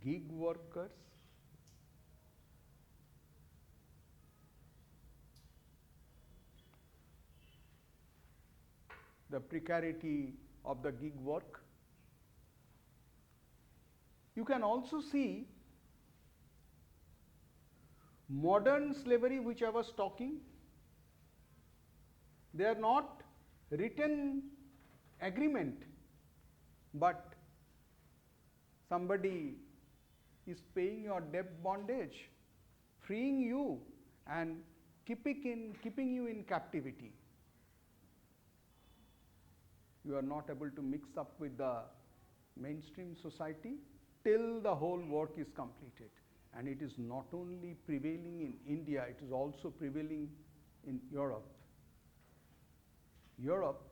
gig workers, the precarity of the gig work. You can also see modern slavery, which I was talking. They are not written agreement, but somebody is paying your debt bondage, freeing you and keeping you in captivity. You are not able to mix up with the mainstream society till the whole work is completed. And it is not only prevailing in India, it is also prevailing in Europe. Europe,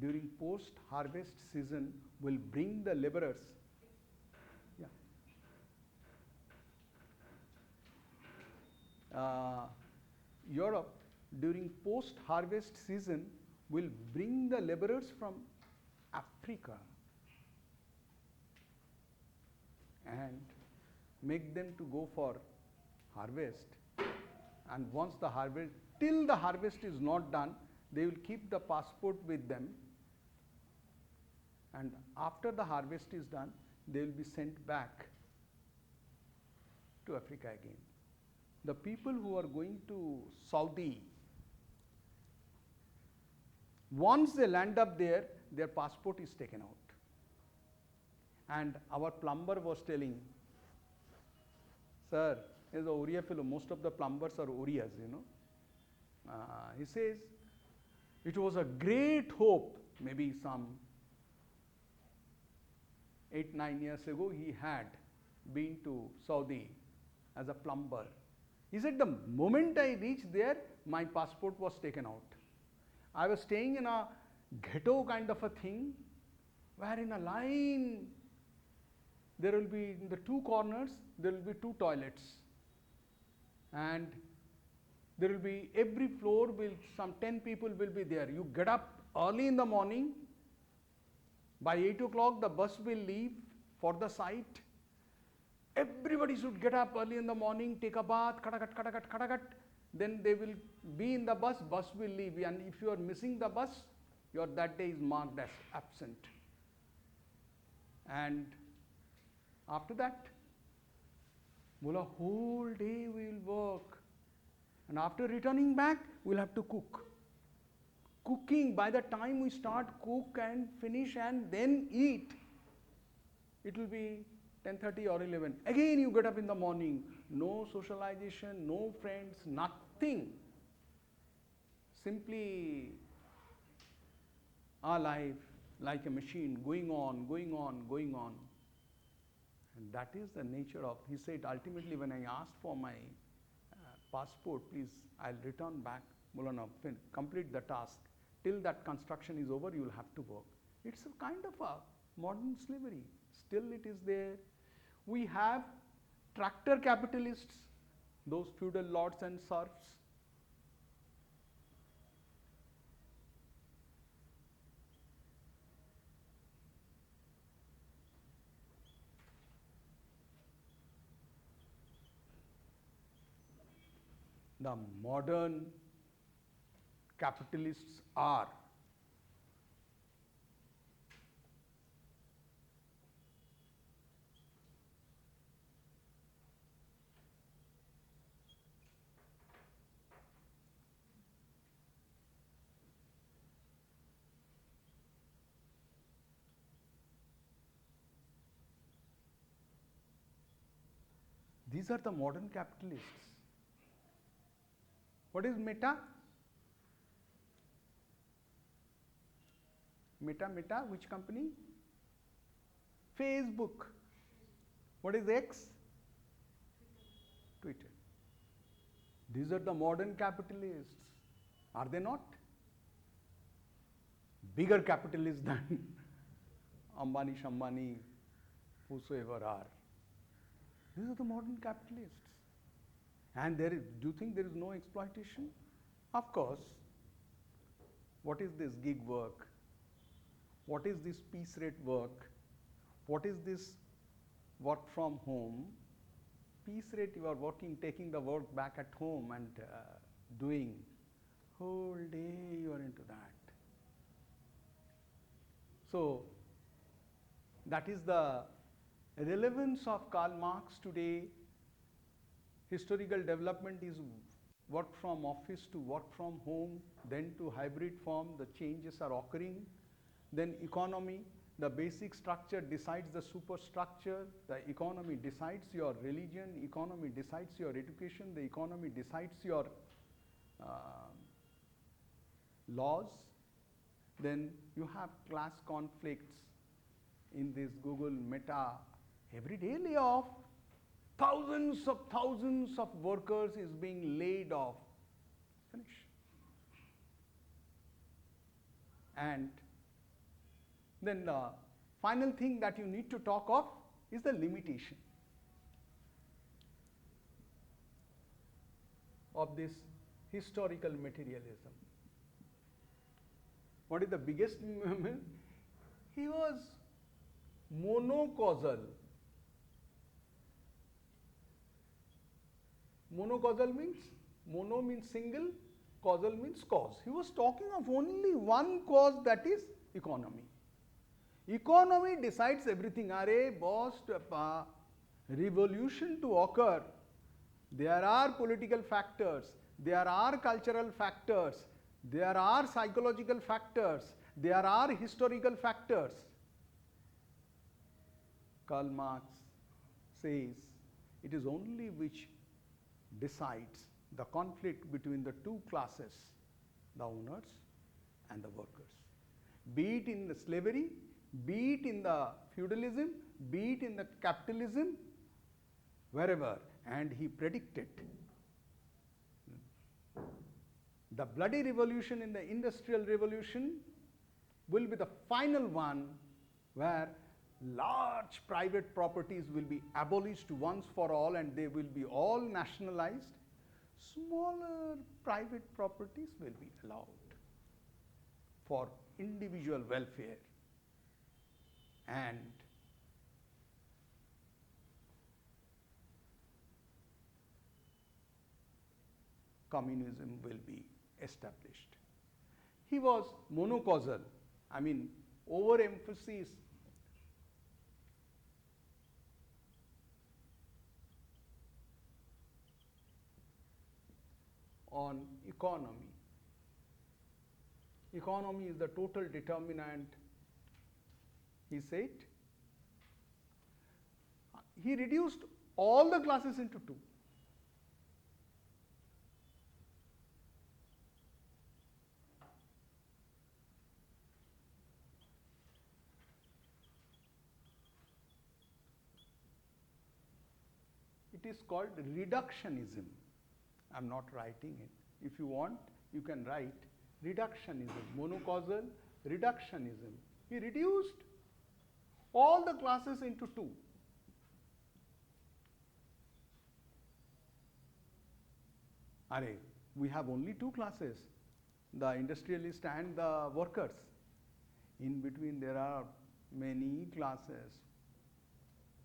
during post-harvest season, will bring the laborers. Yeah. Europe, during post-harvest season, will bring the laborers from Africa and make them to go for harvest. And once the harvest, till the harvest is not done, they will keep the passport with them. And after the harvest is done, they will be sent back to Africa again. The people who are going to Saudi, once they land up there, their passport is taken out. And our plumber was telling, sir, he is a Oriya fellow, most of the plumbers are Oriyas, you know. He says, it was a great hope, maybe some 8-9 years ago, he had been to Saudi as a plumber. He said, the moment I reached there, my passport was taken out. I was staying in a ghetto kind of a thing, where in a line, there will be, in the 2 corners, there will be 2 toilets. And there will be, every floor will, some 10 people will be there. You get up early in the morning, by 8 o'clock the bus will leave for the site. Everybody should get up early in the morning, take a bath, katakat, katakat, katakat. Then they will be in the bus will leave. And if you are missing the bus, that day is marked as absent. And after that, bola, whole day we will work. And after returning back, we'll have to cook. Cooking, by the time we start cook and finish and then eat, it will be 10:30 or 11. Again you get up in the morning, no socialization, no friends, nothing. Simply our life like a machine, going on, going on, going on. And that is the nature of, he said, ultimately when I asked for my passport, please, I'll return back. Mulana, complete the task. Till that construction is over, you will have to work. It's a kind of a modern slavery. Still it is there. We have tractor capitalists, those feudal lords and serfs. The modern capitalists are these are the modern capitalists. What is Meta? Meta, which company? Facebook. What is X? Twitter. These are the modern capitalists. Are they not? Bigger capitalists than Ambani, Shambani, whosoever are. These are the modern capitalists. And do you think there is no exploitation? Of course. What is this gig work? What is this piece rate work? What is this work from home? Piece rate, you are working, taking the work back at home and doing. Whole day you are into that. So, that is the relevance of Karl Marx today. Historical development is work from office to work from home, then to hybrid form, the changes are occurring. Then economy, the basic structure decides the superstructure, the economy decides your religion, economy decides your education, the economy decides your laws. Then you have class conflicts in this Google, Meta, everyday layoff. Thousands of workers is being laid off. Finish. And then the final thing that you need to talk of is the limitation of this historical materialism. What is the biggest movement? He was monocausal. Monocausal means, mono means single, causal means cause. He was talking of only one cause, that is economy. Economy decides everything. Are boss, revolution to occur, there are political factors, there are cultural factors, there are psychological factors, there are historical factors. Karl Marx says it is only which decides the conflict between the two classes, the owners and the workers. Be it in the slavery, be it in the feudalism, be it in the capitalism, wherever. And he predicted the bloody revolution in the industrial revolution will be the final one where large private properties will be abolished once for all and they will be all nationalized. Smaller private properties will be allowed for individual welfare. And communism will be established. He was monocausal, I mean, overemphasis on economy. Economy is the total determinant, he said. He reduced all the classes into two. It is called reductionism. I am not writing it. If you want, you can write reductionism, monocausal reductionism. He reduced all the classes into two. We have only two classes, the industrialists and the workers. In between there are many classes,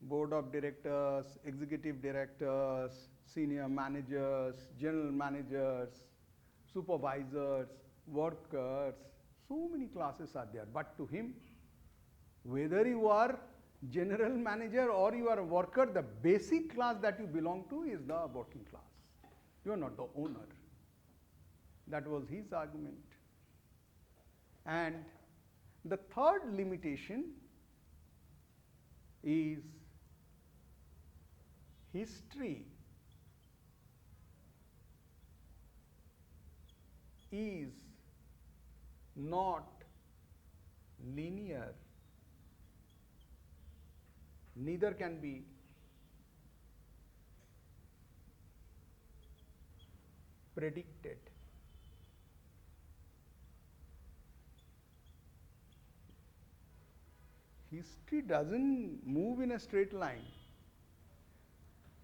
board of directors, executive directors, senior managers, general managers, supervisors, workers, so many classes are there. But to him, whether you are general manager or you are a worker, the basic class that you belong to is the working class. You are not the owner. That was his argument. And the third limitation is history is not linear, neither can be predicted. History doesn't move in a straight line.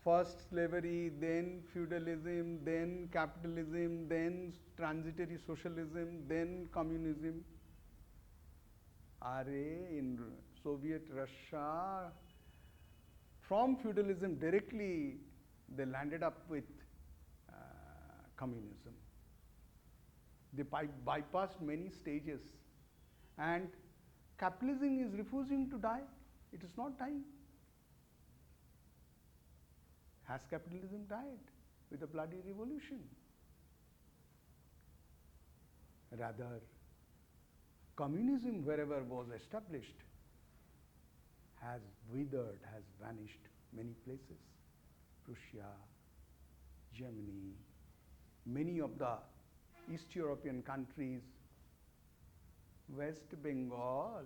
First slavery, then feudalism, then capitalism, then transitory socialism, then communism. In Soviet Russia, from feudalism directly they landed up with communism. They bypassed many stages, and capitalism is refusing to die. It is not dying. Has capitalism died with a bloody revolution? Rather, communism, wherever was established, has withered, has vanished many places. Prussia, Germany, many of the East European countries, West Bengal,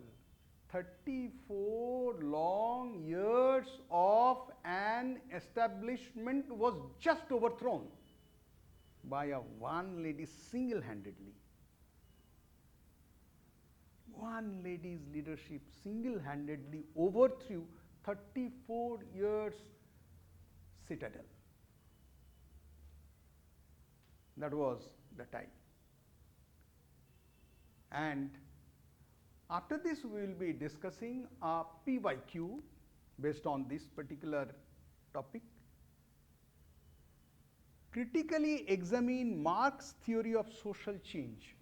34 long years of an establishment was just overthrown by a one lady single-handedly. One lady's leadership single-handedly overthrew 34 years citadel. That was the time. And after this we will be discussing a PYQ based on this particular topic. Critically examine Marx's theory of social change.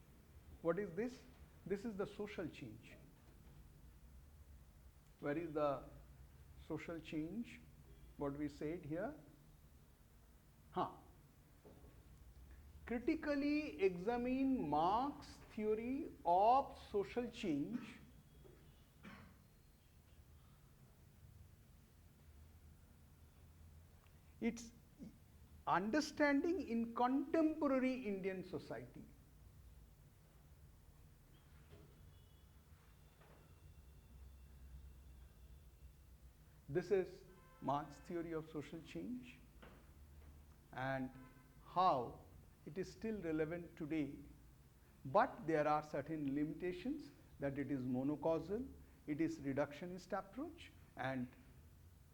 What is this? This is the social change. Where is the social change? What we said here? Critically examine Marx's theory of social change. Its understanding in contemporary Indian society. This is Marx's theory of social change and how it is still relevant today. But there are certain limitations, that it is monocausal, it is reductionist approach, and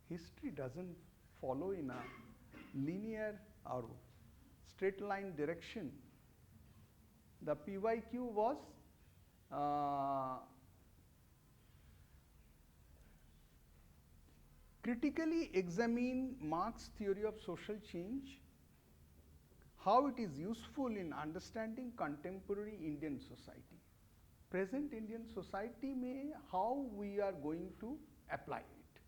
history doesn't follow in a linear or straight line direction. The PYQ was critically examine Marx's theory of social change, how it is useful in understanding contemporary Indian society. Present Indian society may, how we are going to apply it.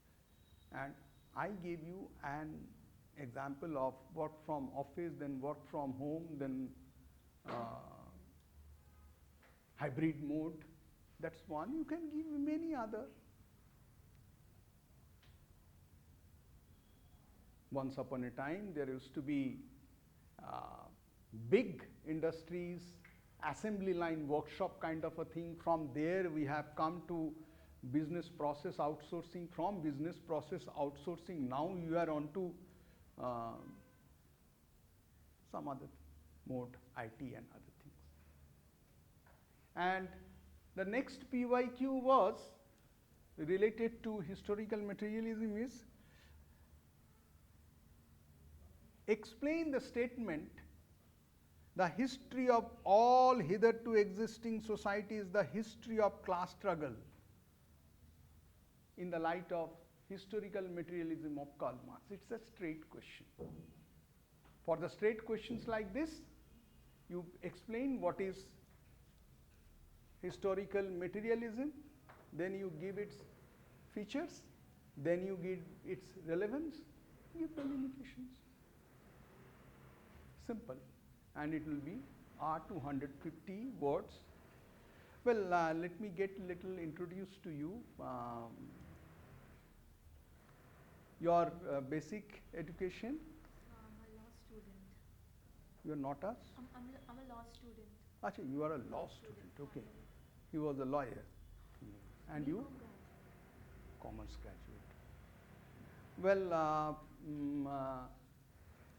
And I gave you an example of work from office, then work from home, then hybrid mode. That's one. You can give many other. Once upon a time, there used to be big industries, assembly line workshop kind of a thing. From there, we have come to business process outsourcing. From business process outsourcing, now you are on to some other mode, IT and other things. And the next PYQ was related to historical materialism is explain the statement, the history of all hitherto existing societies, the history of class struggle in the light of historical materialism of Karl Marx. It's a straight question. For the straight questions like this, you explain what is historical materialism, then you give its features, then you give its relevance, give the limitations. Simple. And it will be R250 words. Well, let me get little introduced to you. Your basic education. I'm a law student. You are not a? I'm a law student. Actually, you are a law student. Okay. He was a lawyer. And you? Commerce graduate. Well,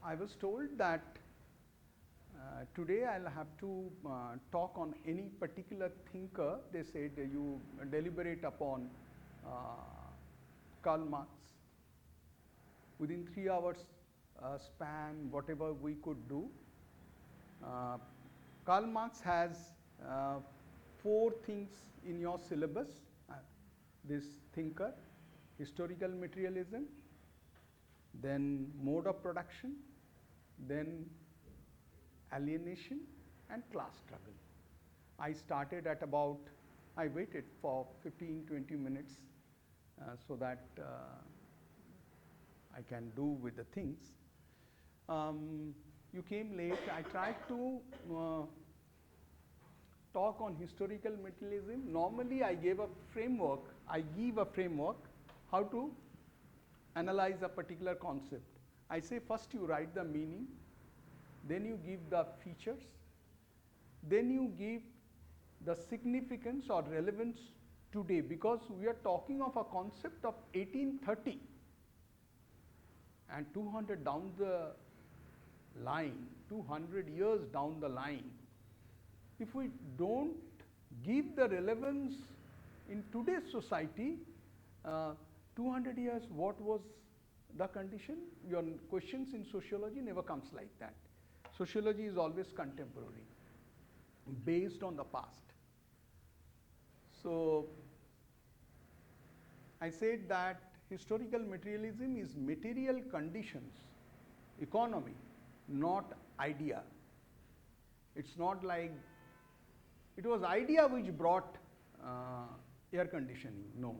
I was told that today I'll have to talk on any particular thinker. They said you deliberate upon Karl Marx. Within 3 hours span, whatever we could do. Karl Marx has 4 things in your syllabus. This thinker, historical materialism, then mode of production, then alienation and class struggle. I started at about, I waited for 15-20 minutes so that I can do with the things. You came late. I tried to talk on historical materialism. Normally I give a framework how to analyze a particular concept. I say first you write the meaning, then you give the features, then you give the significance or relevance today, because we are talking of a concept of 1830 and 200 down the line, 200 years down the line. If we don't give the relevance in today's society, 200 years, what was the condition? Your questions in sociology never comes like that. Sociology is always contemporary, based on the past. So, I said that historical materialism is material conditions, economy, not idea. It's not like, it was idea which brought air conditioning, no.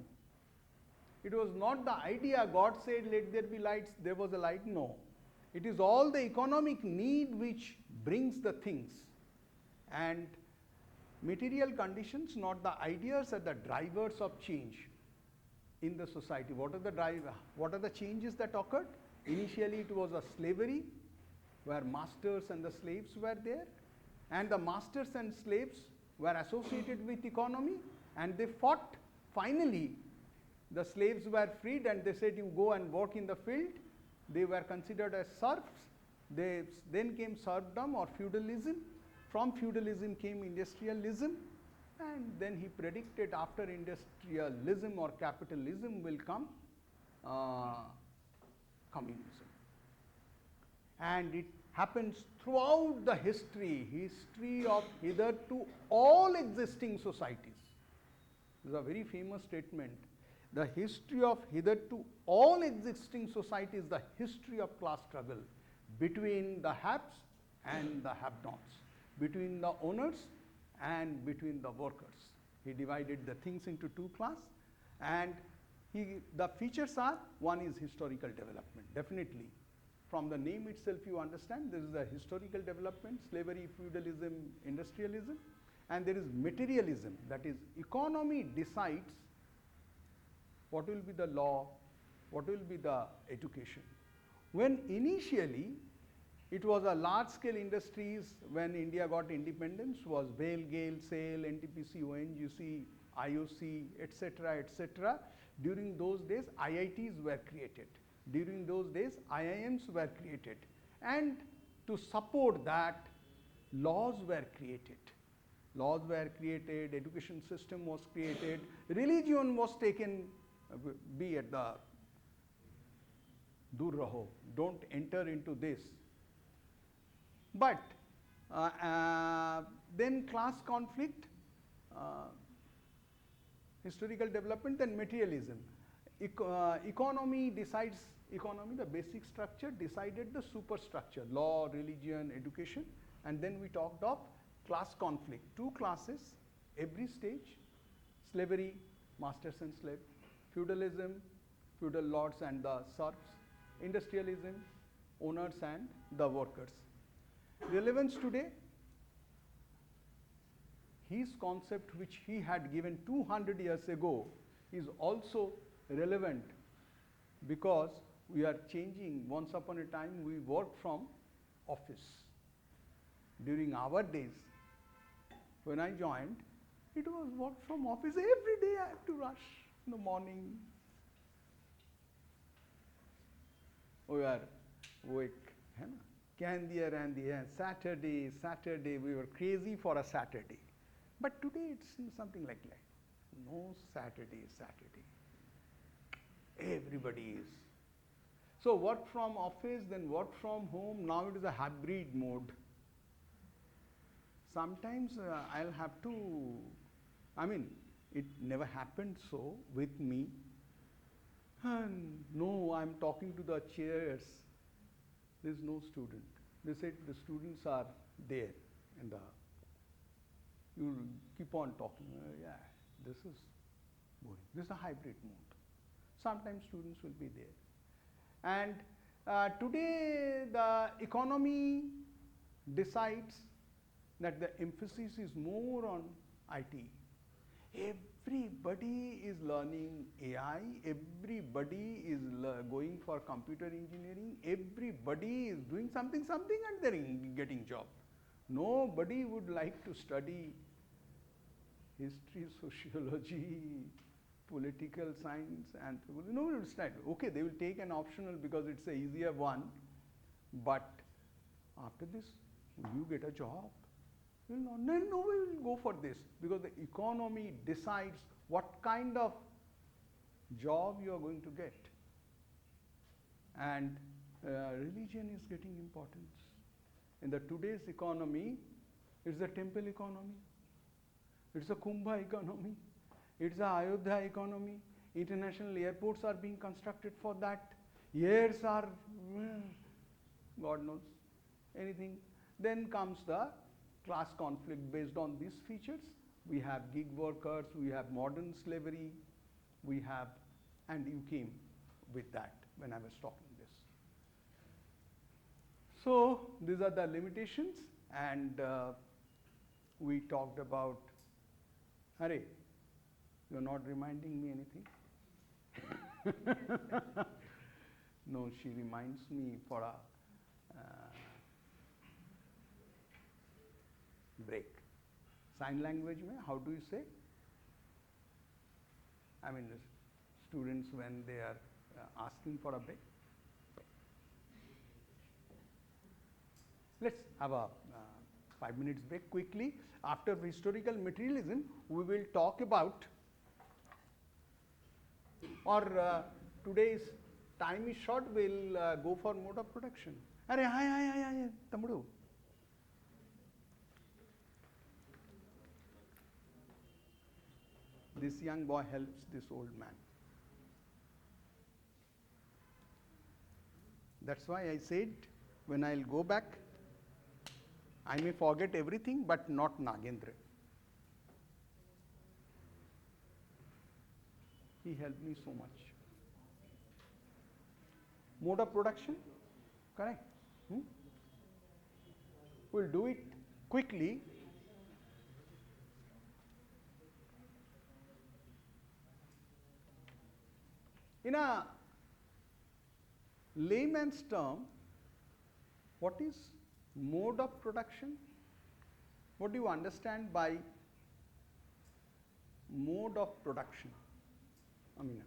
It was not the idea, God said let there be lights, there was a light, no. It is all the economic need which brings the things, and material conditions, not the ideas, are the drivers of change in the society. What are the changes that occurred? Initially it was a slavery where masters and the slaves were there, and the masters and slaves were associated with economy, and they fought. Finally, the slaves were freed and they said you go and work in the field. They were considered as serfs. Then came serfdom or feudalism. From feudalism came industrialism, and then he predicted after industrialism or capitalism will come communism. And it happens throughout the history of hitherto all existing societies. This is a very famous statement. The history of hitherto all existing societies, the history of class struggle between the haves and the have-nots, between the owners and between the workers. He divided the things into two classes, and the features are, one is historical development, definitely. From the name itself you understand this is a historical development, slavery, feudalism, industrialism, and there is materialism, that is economy decides what will be the law, what will be the education. When initially it was a large scale industries, when India got independence, was Bale, Gale, SAIL, NTPC, ONGC, IOC, etc., etc. During those days IITs were created. During those days IIMs were created, and to support that laws were created. Laws were created, education system was created, religion was taken, be at the dur raho, don't enter into this. But then class conflict, historical development, then materialism. Economy decides, economy, the basic structure decided the superstructure, law, religion, education, and then we talked of class conflict. Two classes, every stage, slavery, masters and slave, feudalism, feudal lords and the serfs, industrialism, owners and the workers. Relevance today, his concept which he had given 200 years ago is also relevant, because we are changing. Once upon a time we worked from office. During our days, when I joined, it was work from office. Every day I have to rush in the morning. We are awake. Saturday, Saturday, we were crazy for a Saturday. But today it's something like that. No Saturday, Saturday. Everybody is. So work from office, then work from home. Now it is a hybrid mode. Sometimes I'll have to, it never happened so with me. And no, I'm talking to the chairs. There's no student. They said the students are there in the, you keep on talking. Yeah, this is boring. This is a hybrid mode. Sometimes students will be there. And today the economy decides that the emphasis is more on IT. Everybody is learning AI, everybody is going for computer engineering, everybody is doing something and they're getting job. Nobody would like to study history, sociology, political science, anthropology. Nobody will study. Okay, they will take an optional because it's the easier one, but after this, will you get a job? Nobody will go for this, because the economy decides what kind of job you are going to get. And religion is getting importance. In the today's economy, it's a temple economy, it's a Kumbha economy, it's a Ayodhya economy. International airports are being constructed for that. Years are, God knows, anything. Then comes the class conflict based on these features. We have gig workers, we have modern slavery, we have, and you came with that when I was talking this. So these are the limitations, and we talked about, Hare, you're not reminding me anything? No, she reminds me for a break. Sign language mein, how do you say? The students when they are asking for a break. Let's have a 5 minutes break quickly. After historical materialism, we will talk about, or today's time is short, we'll go for mode of production. Arey, hi, Tamudu. This young boy helps this old man. That's why I said, when I'll go back, I may forget everything, but not Nagendra. He helped me so much. Mode of production, correct? We'll do it quickly. In a layman's term, what is mode of production? What do you understand by mode of production? Amina,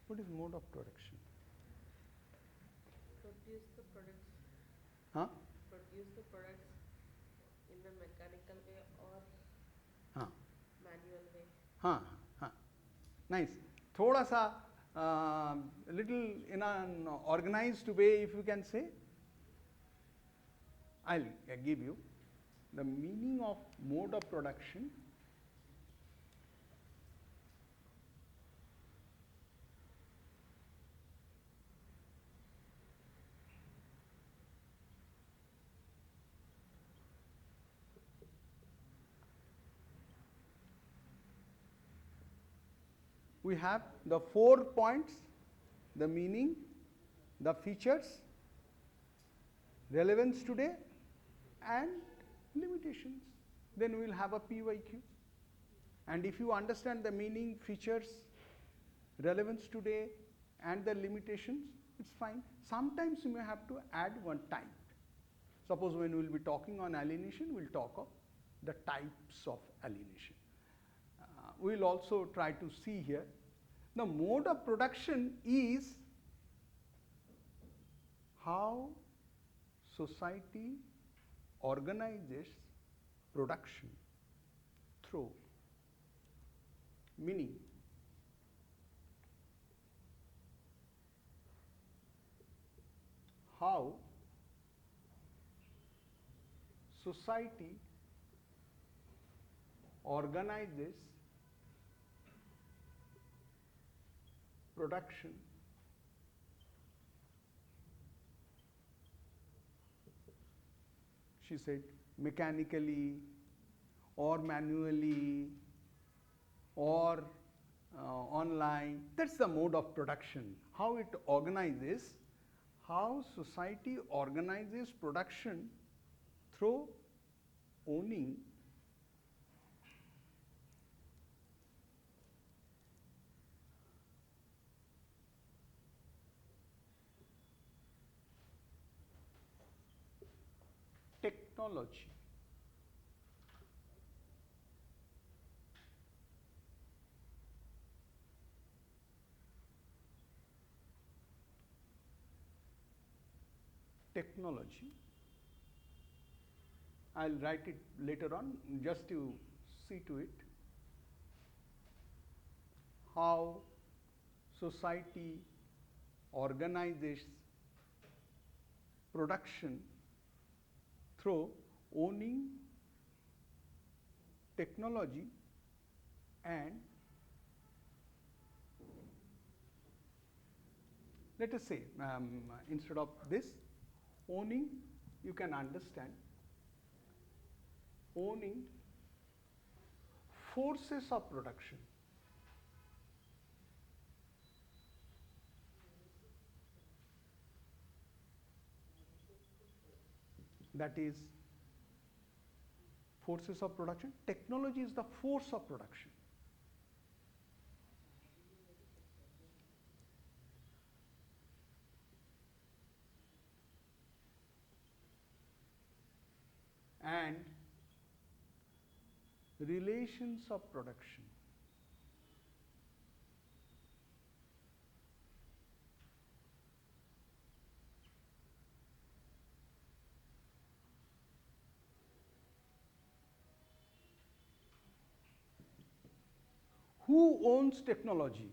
what is mode of production? Produce the products. Huh? Produce the products in a mechanical way or Huh. manual way. हाँ हाँ nice. थोड़ा सा little in an organized way, if you can say. I'll give you the meaning of mode of production. We have the 4 points: the meaning, the features, relevance today, and limitations. Then we will have a PYQ. And if you understand the meaning, features, relevance today, and the limitations, it's fine. Sometimes you may have to add one type. Suppose when we will be talking on alienation, we will talk of the types of alienation. We will also try to see here. The mode of production is how society organizes production through meaning, how society organizes production she said mechanically or manually or online. That's the mode of production, how it organizes, how society organizes production through owning technology. Technology. I'll write it later on just to see to it. How society organizes production through owning technology and let us say instead of this owning, you can understand owning forces of production. That is forces of production. Technology is the force of production. And relations of production. Who owns technology?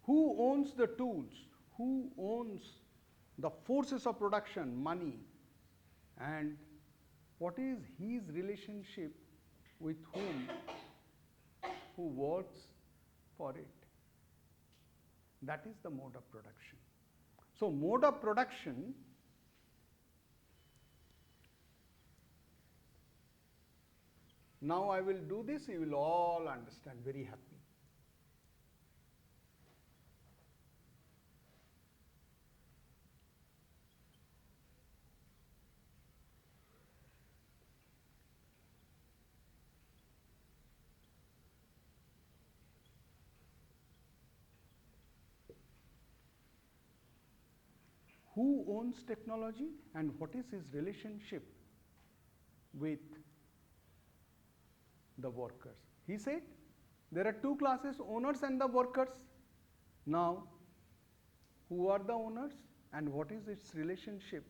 Who owns the tools? Who owns the forces of production, money? And what is his relationship with whom, who works for it? That is the mode of production. So, mode of production Now I will do this, you will all understand very happy. Who owns technology and what is his relationship with the workers? He said there are two classes, owners and the workers. Now, who are the owners and what is its relationship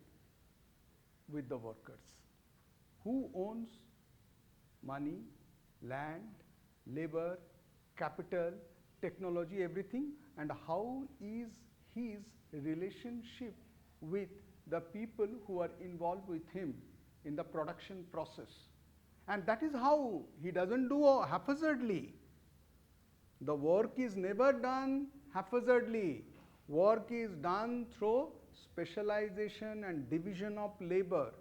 with the workers? Who owns money, land, labor, capital, technology, everything, and how is his relationship with the people who are involved with him in the production process? And that is how he doesn't do haphazardly. The work is never done haphazardly. Work is done through specialization and division of labor.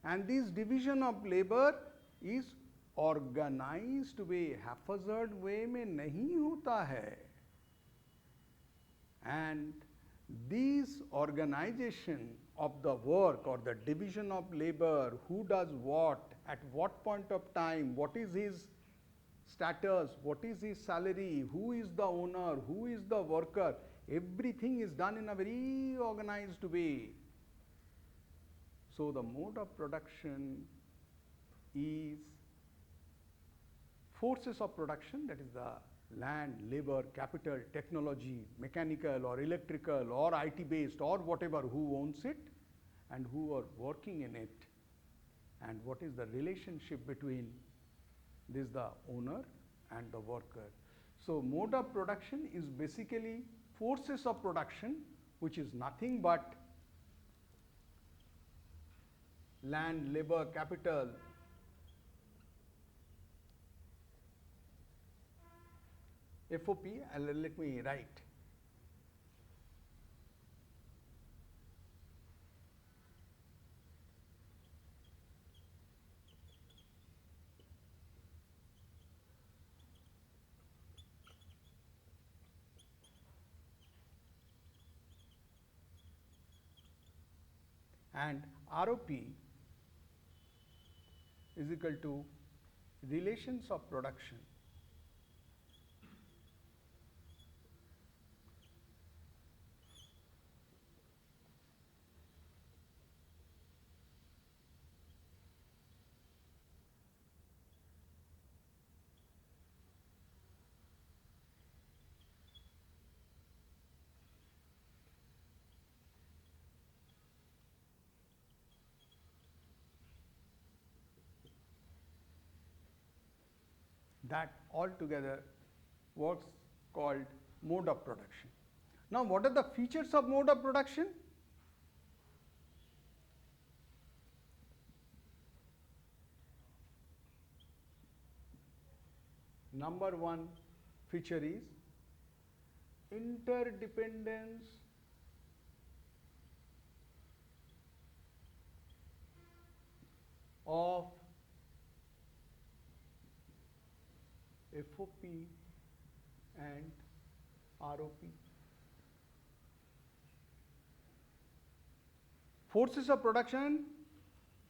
And this division of labor is organized way, haphazard way में नहीं होता है. And this organization of the work or the division of labor, who does what, at what point of time, what is his status, what is his salary, who is the owner, who is the worker, everything is done in a very organized way. So the mode of production is forces of production, that is the land, labor, capital, technology, mechanical or electrical or IT based or whatever, who owns it and who are working in it, and what is the relationship between this the owner and the worker. So mode of production is basically forces of production, which is nothing but land, labor, capital, FOP, let me write. And ROP is equal to relations of production that altogether works called mode of production. Now, what are the features of mode of production? Number one feature is interdependence of FOP and ROP. Forces of production,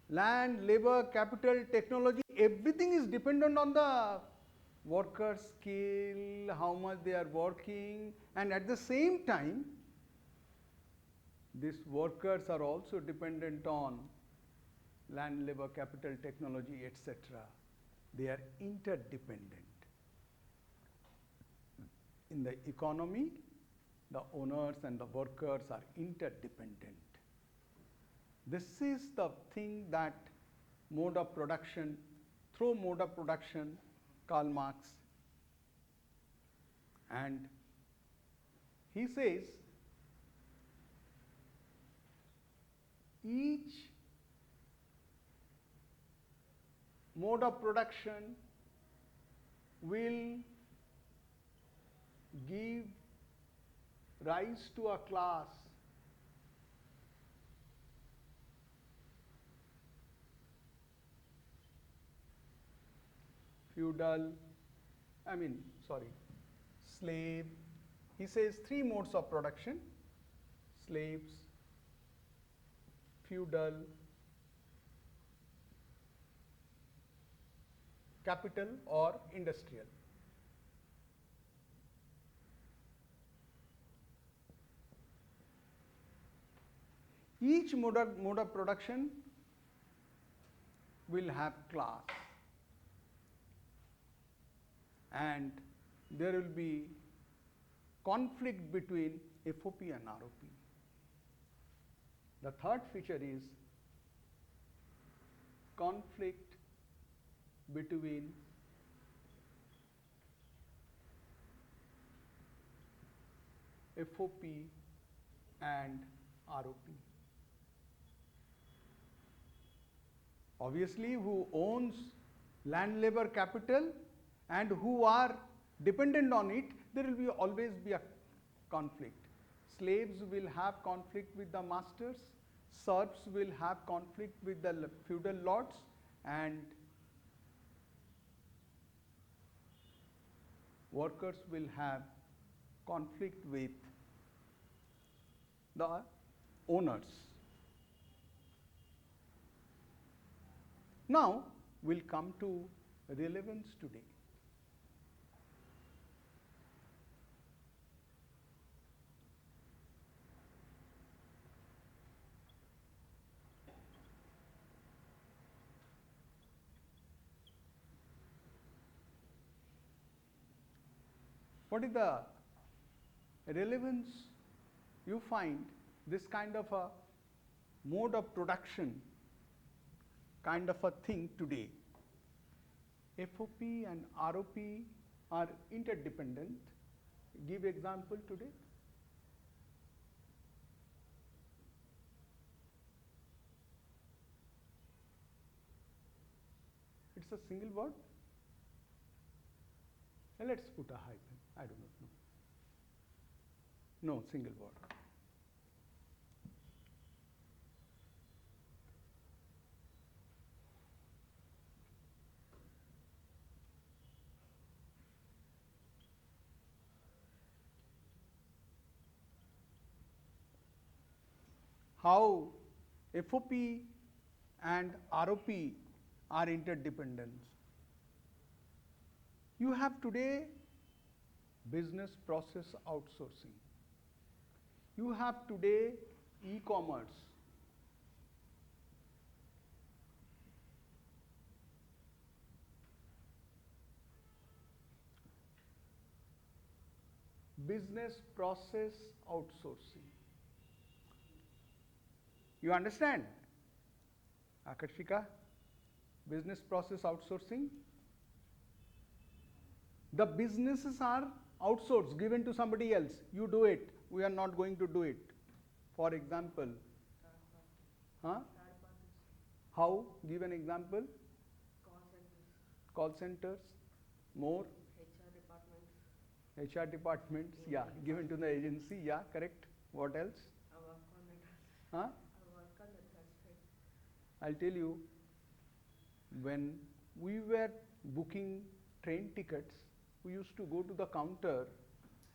land, labor, capital, technology, everything is dependent on the worker skill, how much they are working, and at the same time, these workers are also dependent on land, labor, capital, technology, etc. They are interdependent. In the economy, the owners and the workers are interdependent. This is the thing that mode of production, through mode of production, Karl Marx, and he says each mode of production will give rise to a class feudal, slave. He says three modes of production: slaves, feudal, capital or industrial. Each mode of production will have class, and there will be conflict between FOP and ROP. The third feature is conflict between FOP and ROP. Obviously, who owns land, labor, capital, and who are dependent on it, there will be always be a conflict. Slaves will have conflict with the masters, serfs will have conflict with the feudal lords, and workers will have conflict with the owners. Now, we'll come to relevance today. What is the relevance you find this kind of a mode of production, kind of a thing today? FOP and ROP are interdependent. Give example today. It's a single word. Let's put a hyphen. I do not know. No, single word. How FOP and ROP are interdependent. You have today business process outsourcing. You have today e-commerce. Business process outsourcing. You understand? Akarshika? Business process outsourcing. The businesses are outsourced, given to somebody else. You do it. We are not going to do it. For example, how? Give an example. Call centers. More. HR departments. Yeah, given to the agency. Yeah, correct. What else? I'll tell you. When we were booking train tickets, we used to go to the counter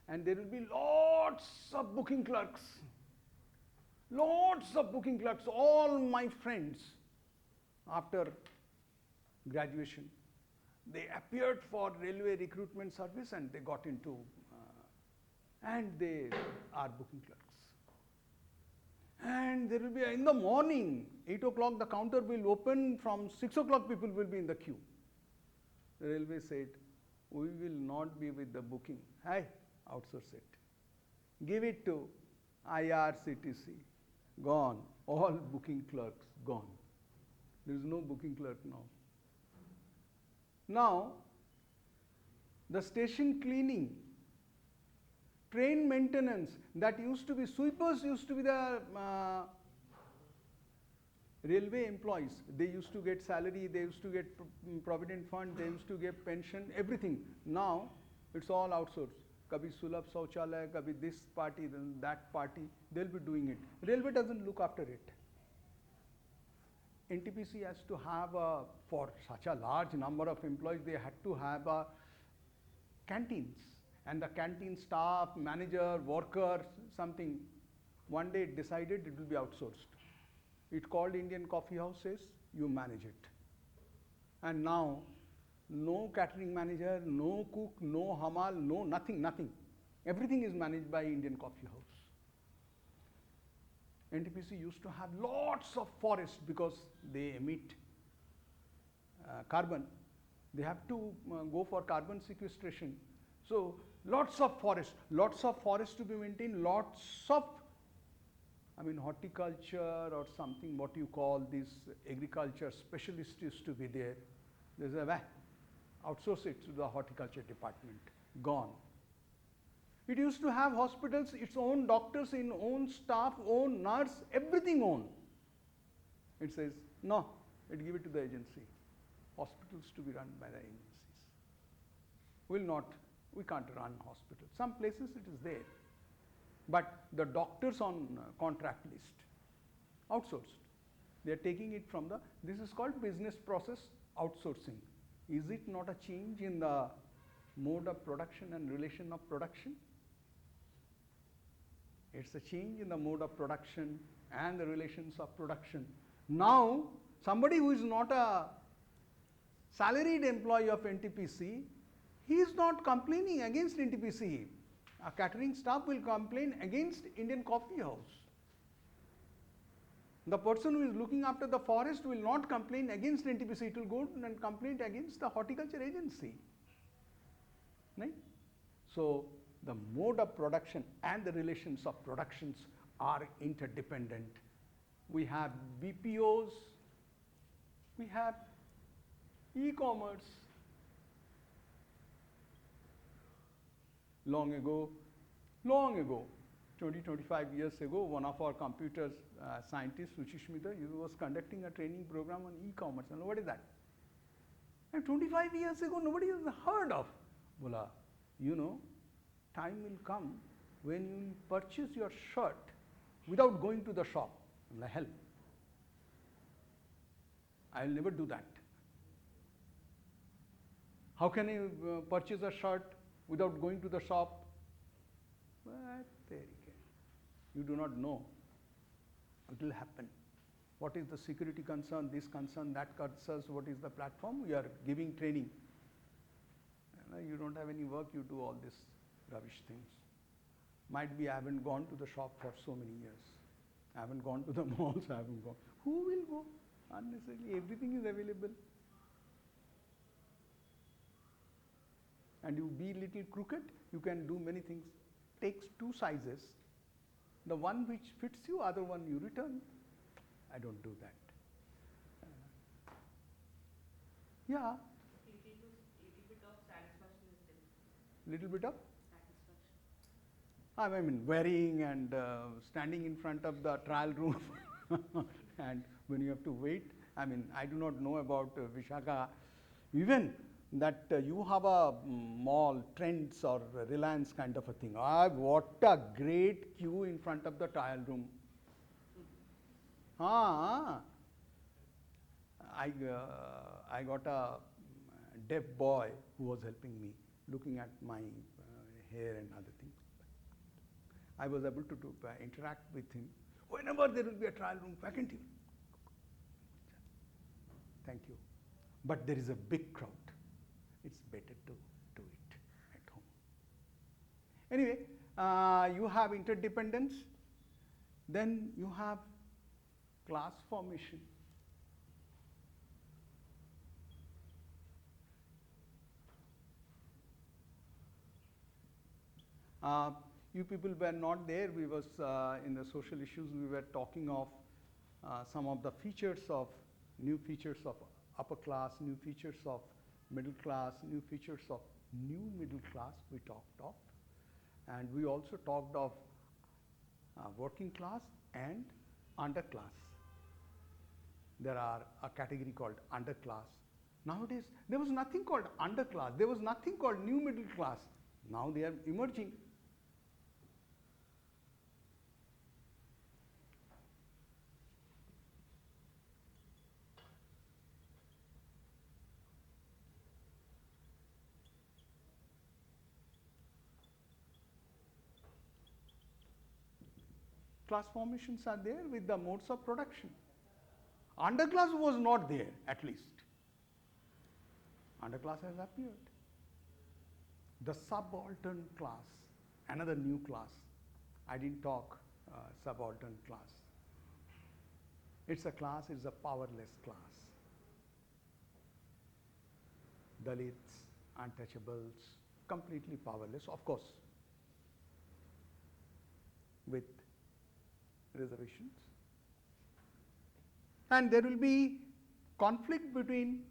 and there will be lots of booking clerks. Lots of booking clerks, all my friends after graduation. They appeared for railway recruitment service and they got into, and they are booking clerks. And there will be, in the morning, 8 o'clock the counter will open, from 6 o'clock people will be in the queue. The railway said, we will not be with the booking. Hey, outsource it. Give it to IRCTC. Gone. All booking clerks gone. There is no booking clerk now. Now, the station cleaning, train maintenance, that used to be, sweepers used to be the railway employees. They used to get salary, they used to get provident fund, they used to get pension, everything. Now, it's all outsourced. Kabhi Sulabh Sauchalaya, kabhi this party, then that party, they'll be doing it. Railway doesn't look after it. NTPC has to have for such a large number of employees, they had to have canteens, and the canteen staff, manager, workers, something, one day it decided it will be outsourced. It called Indian Coffee Houses, you manage it. And now, no catering manager, no cook, no hamal, no nothing, nothing. Everything is managed by Indian Coffee House. NTPC used to have lots of forests because they emit carbon. They have to go for carbon sequestration. So lots of forests to be maintained, lots of, horticulture or something, what you call this agriculture specialist used to be there. There's a outsource it to the horticulture department, gone. It used to have hospitals, its own doctors, its own staff, own nurse, everything own. It says, no, it give it to the agency. Hospitals to be run by the agencies. We can't run hospitals. Some places it is there. But the doctors on contract list, outsourced. They are taking it from this is called business process outsourcing. Is it not a change in the mode of production and relation of production? It's a change in the mode of production and the relations of production. Now, somebody who is not a salaried employee of NTPC, he is not complaining against NTPC. A catering staff will complain against Indian Coffee House. The person who is looking after the forest will not complain against NTPC, it will go and complain against the horticulture agency. Right? So, the mode of production and the relations of productions are interdependent. We have BPOs, we have e-commerce. Long ago, 20-25 years ago, one of our computer scientists, Suchishmita, was conducting a training program on e-commerce. And what is that? And 25 years ago, nobody has heard of. Bola, time will come when you purchase your shirt without going to the shop. I'm like, hell, I'll never do that. How can I purchase a shirt without going to the shop? But you do not know. It will happen. What is the security concern, this concern, that concerns, what is the platform? We are giving training. You don't have any work, you do all this rubbish things. Might be I haven't gone to the shop for so many years. I haven't gone to the malls, I haven't gone. Who will go? Unnecessarily, everything is available. And you be little crooked, you can do many things. Takes two sizes. The one which fits you, other one you return. I don't do that. Yeah. Little bit of satisfaction is there. Little bit of? Satisfaction. Wearing and standing in front of the trial room and when you have to wait. I do not know about Vizag. Even that you have a mall, Trends or Reliance kind of a thing. What a great queue in front of the trial room. I got a deaf boy who was helping me, looking at my hair and other things. I was able to interact with him. Whenever there will be a trial room vacant, thank you. But there is a big crowd. It's better to do it at home. Anyway, you have interdependence, then you have class formation. You people were not there. We was in the social issues. We were talking of some of the new features of upper class, new features of middle class, new features of new middle class. We talked of, and we also talked of working class and underclass. There are a category called underclass. Nowadays, there was nothing called underclass. There was nothing called new middle class. Now they are emerging. class formations are there with the modes of production. Underclass was not there, at least. Underclass has appeared. The subaltern class, another new class. I didn't talk subaltern class. It's a class, it's a powerless class. Dalits, untouchables, completely powerless, of course, with reservations. And there will be conflict between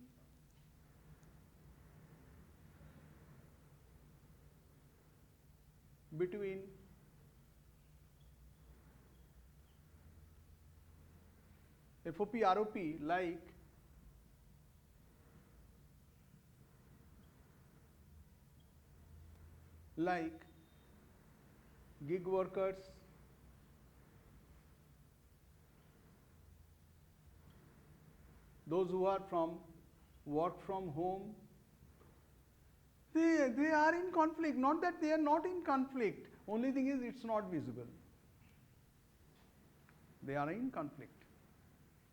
FOP, ROP, like gig workers, those who are from work from home, they are in conflict. Not that they are not in conflict. Only thing is it's not visible. They are in conflict.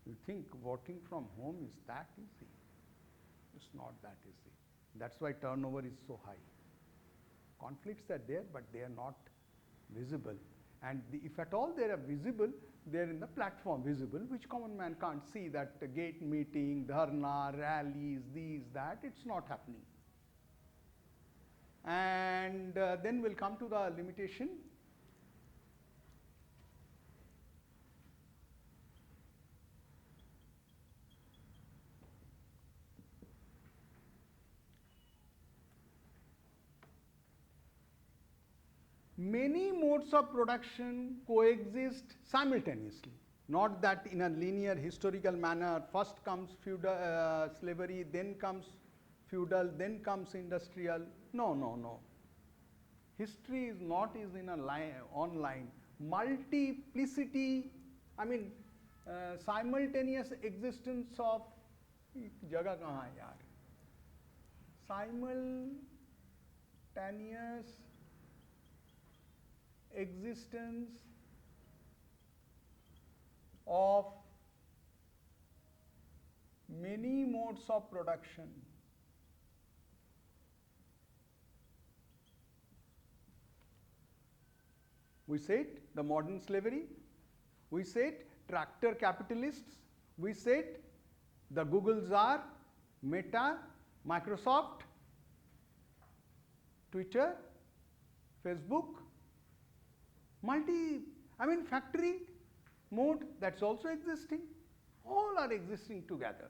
You think working from home is that easy? It's not that easy. That's why turnover is so high. Conflicts are there, but they are not visible. And if at all they are visible, they are in the platform visible, which common man can't see. That gate meeting, dharna, rallies, these, that, it's not happening. And then we'll come to the limitation. Many modes of production coexist simultaneously. Not that in a linear historical manner, first comes feudal slavery, then comes feudal, then comes industrial. No, no, no. History is not in a line, online. Multiplicity, simultaneous existence of, jagah kahan hai yaar? Simultaneous existence of many modes of production. We said the modern slavery, we said tractor capitalists, we said the Googles are Meta, Microsoft, Twitter, Facebook, factory mode, that's also existing. All are existing together.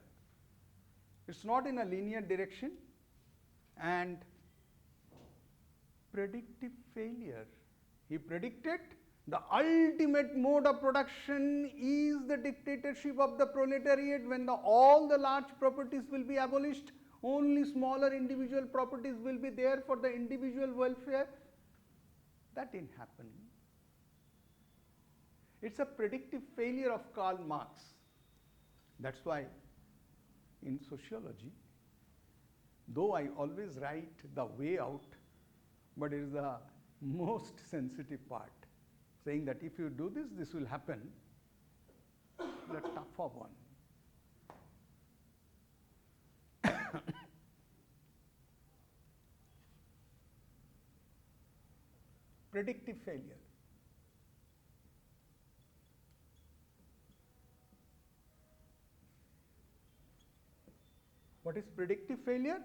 It's not in a linear direction. And predictive failure. He predicted the ultimate mode of production is the dictatorship of the proletariat, when all the large properties will be abolished, only smaller individual properties will be there for the individual welfare. That didn't happen. It's a predictive failure of Karl Marx. That's why in sociology, though I always write the way out, but it is the most sensitive part, saying that if you do this, this will happen, the tougher one. Predictive failure. What is predictive failure?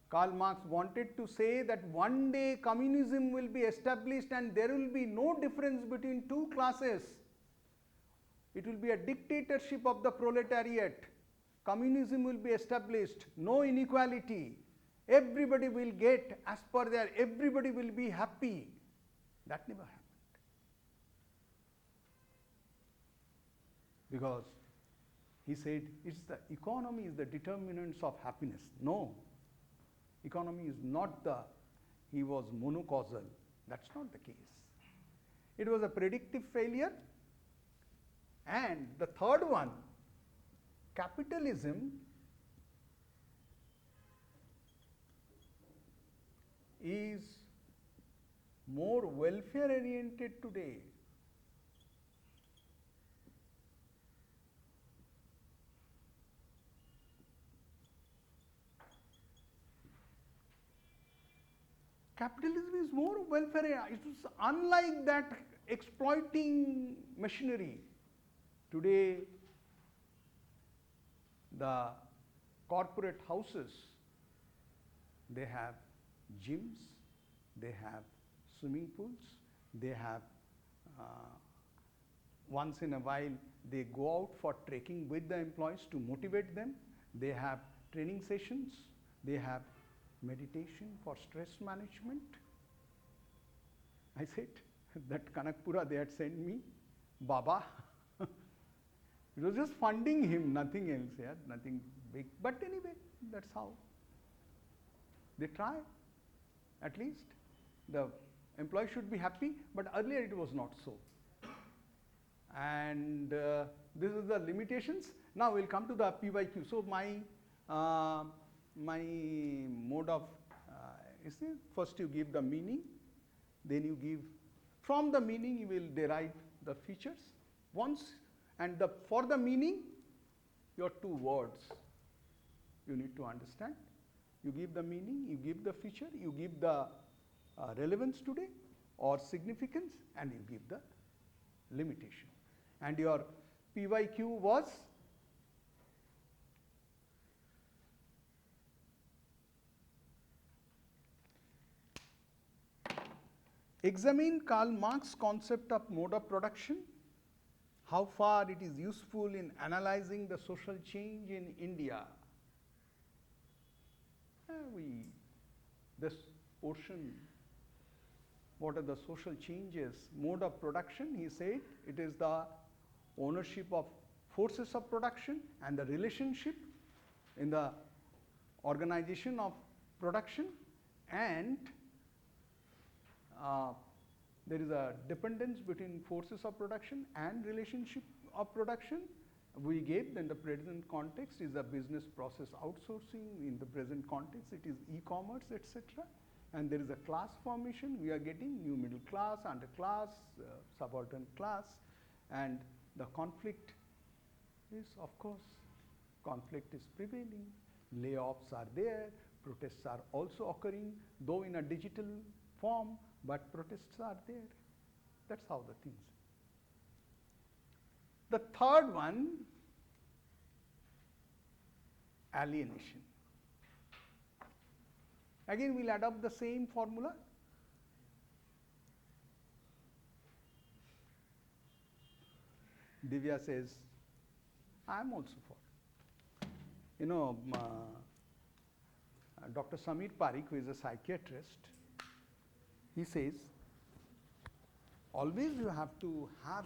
Karl Marx wanted to say that one day communism will be established and there will be no difference between two classes. It will be a dictatorship of the proletariat. Communism will be established, no inequality. Everybody will get as per their, everybody will be happy. That never happened. Because he said it's the economy is the determinants of happiness. No. Economy is not the, he was monocausal. That's not the case. It was a predictive failure. And the third one, capitalism is more welfare oriented today. Capitalism is more welfare. It is unlike that exploiting machinery. Today, the corporate houses, they have gyms, they have swimming pools, they have once in a while they go out for trekking with the employees to motivate them. They have training sessions, they have meditation for stress management. I said, that Kanakpura they had sent me, Baba. It was just funding him, nothing else, yeah, nothing big. But anyway, that's how they try. At least the employee should be happy, but earlier it was not so. And this is the limitations. Now we'll come to the PYQ. So my mode of is first you give the meaning, then you give, from the meaning you will derive the features. Once, and for the meaning, your two words you need to understand. You give the meaning, you give the feature, you give the relevance today or significance, and you give the limitation. And your PYQ was examine Karl Marx's concept of mode of production, how far it is useful in analyzing the social change in India. This portion, what are the social changes? Mode of production, he said, it is the ownership of forces of production and the relationship in the organization of production, and there is a dependence between forces of production and relationship of production. We gave, then the present context is a business process outsourcing. In the present context, it is e-commerce, etc. And there is a class formation. We are getting new middle class, underclass, subaltern class, and the conflict is, of course, conflict is prevailing. Layoffs are there. Protests are also occurring, though in a digital form, but protests are there. That's how the things. The third one, alienation. Again, we'll adopt the same formula. Divya says, I am also for. You know, Dr. Samir Parikh, who is a psychiatrist, he says, always you have to have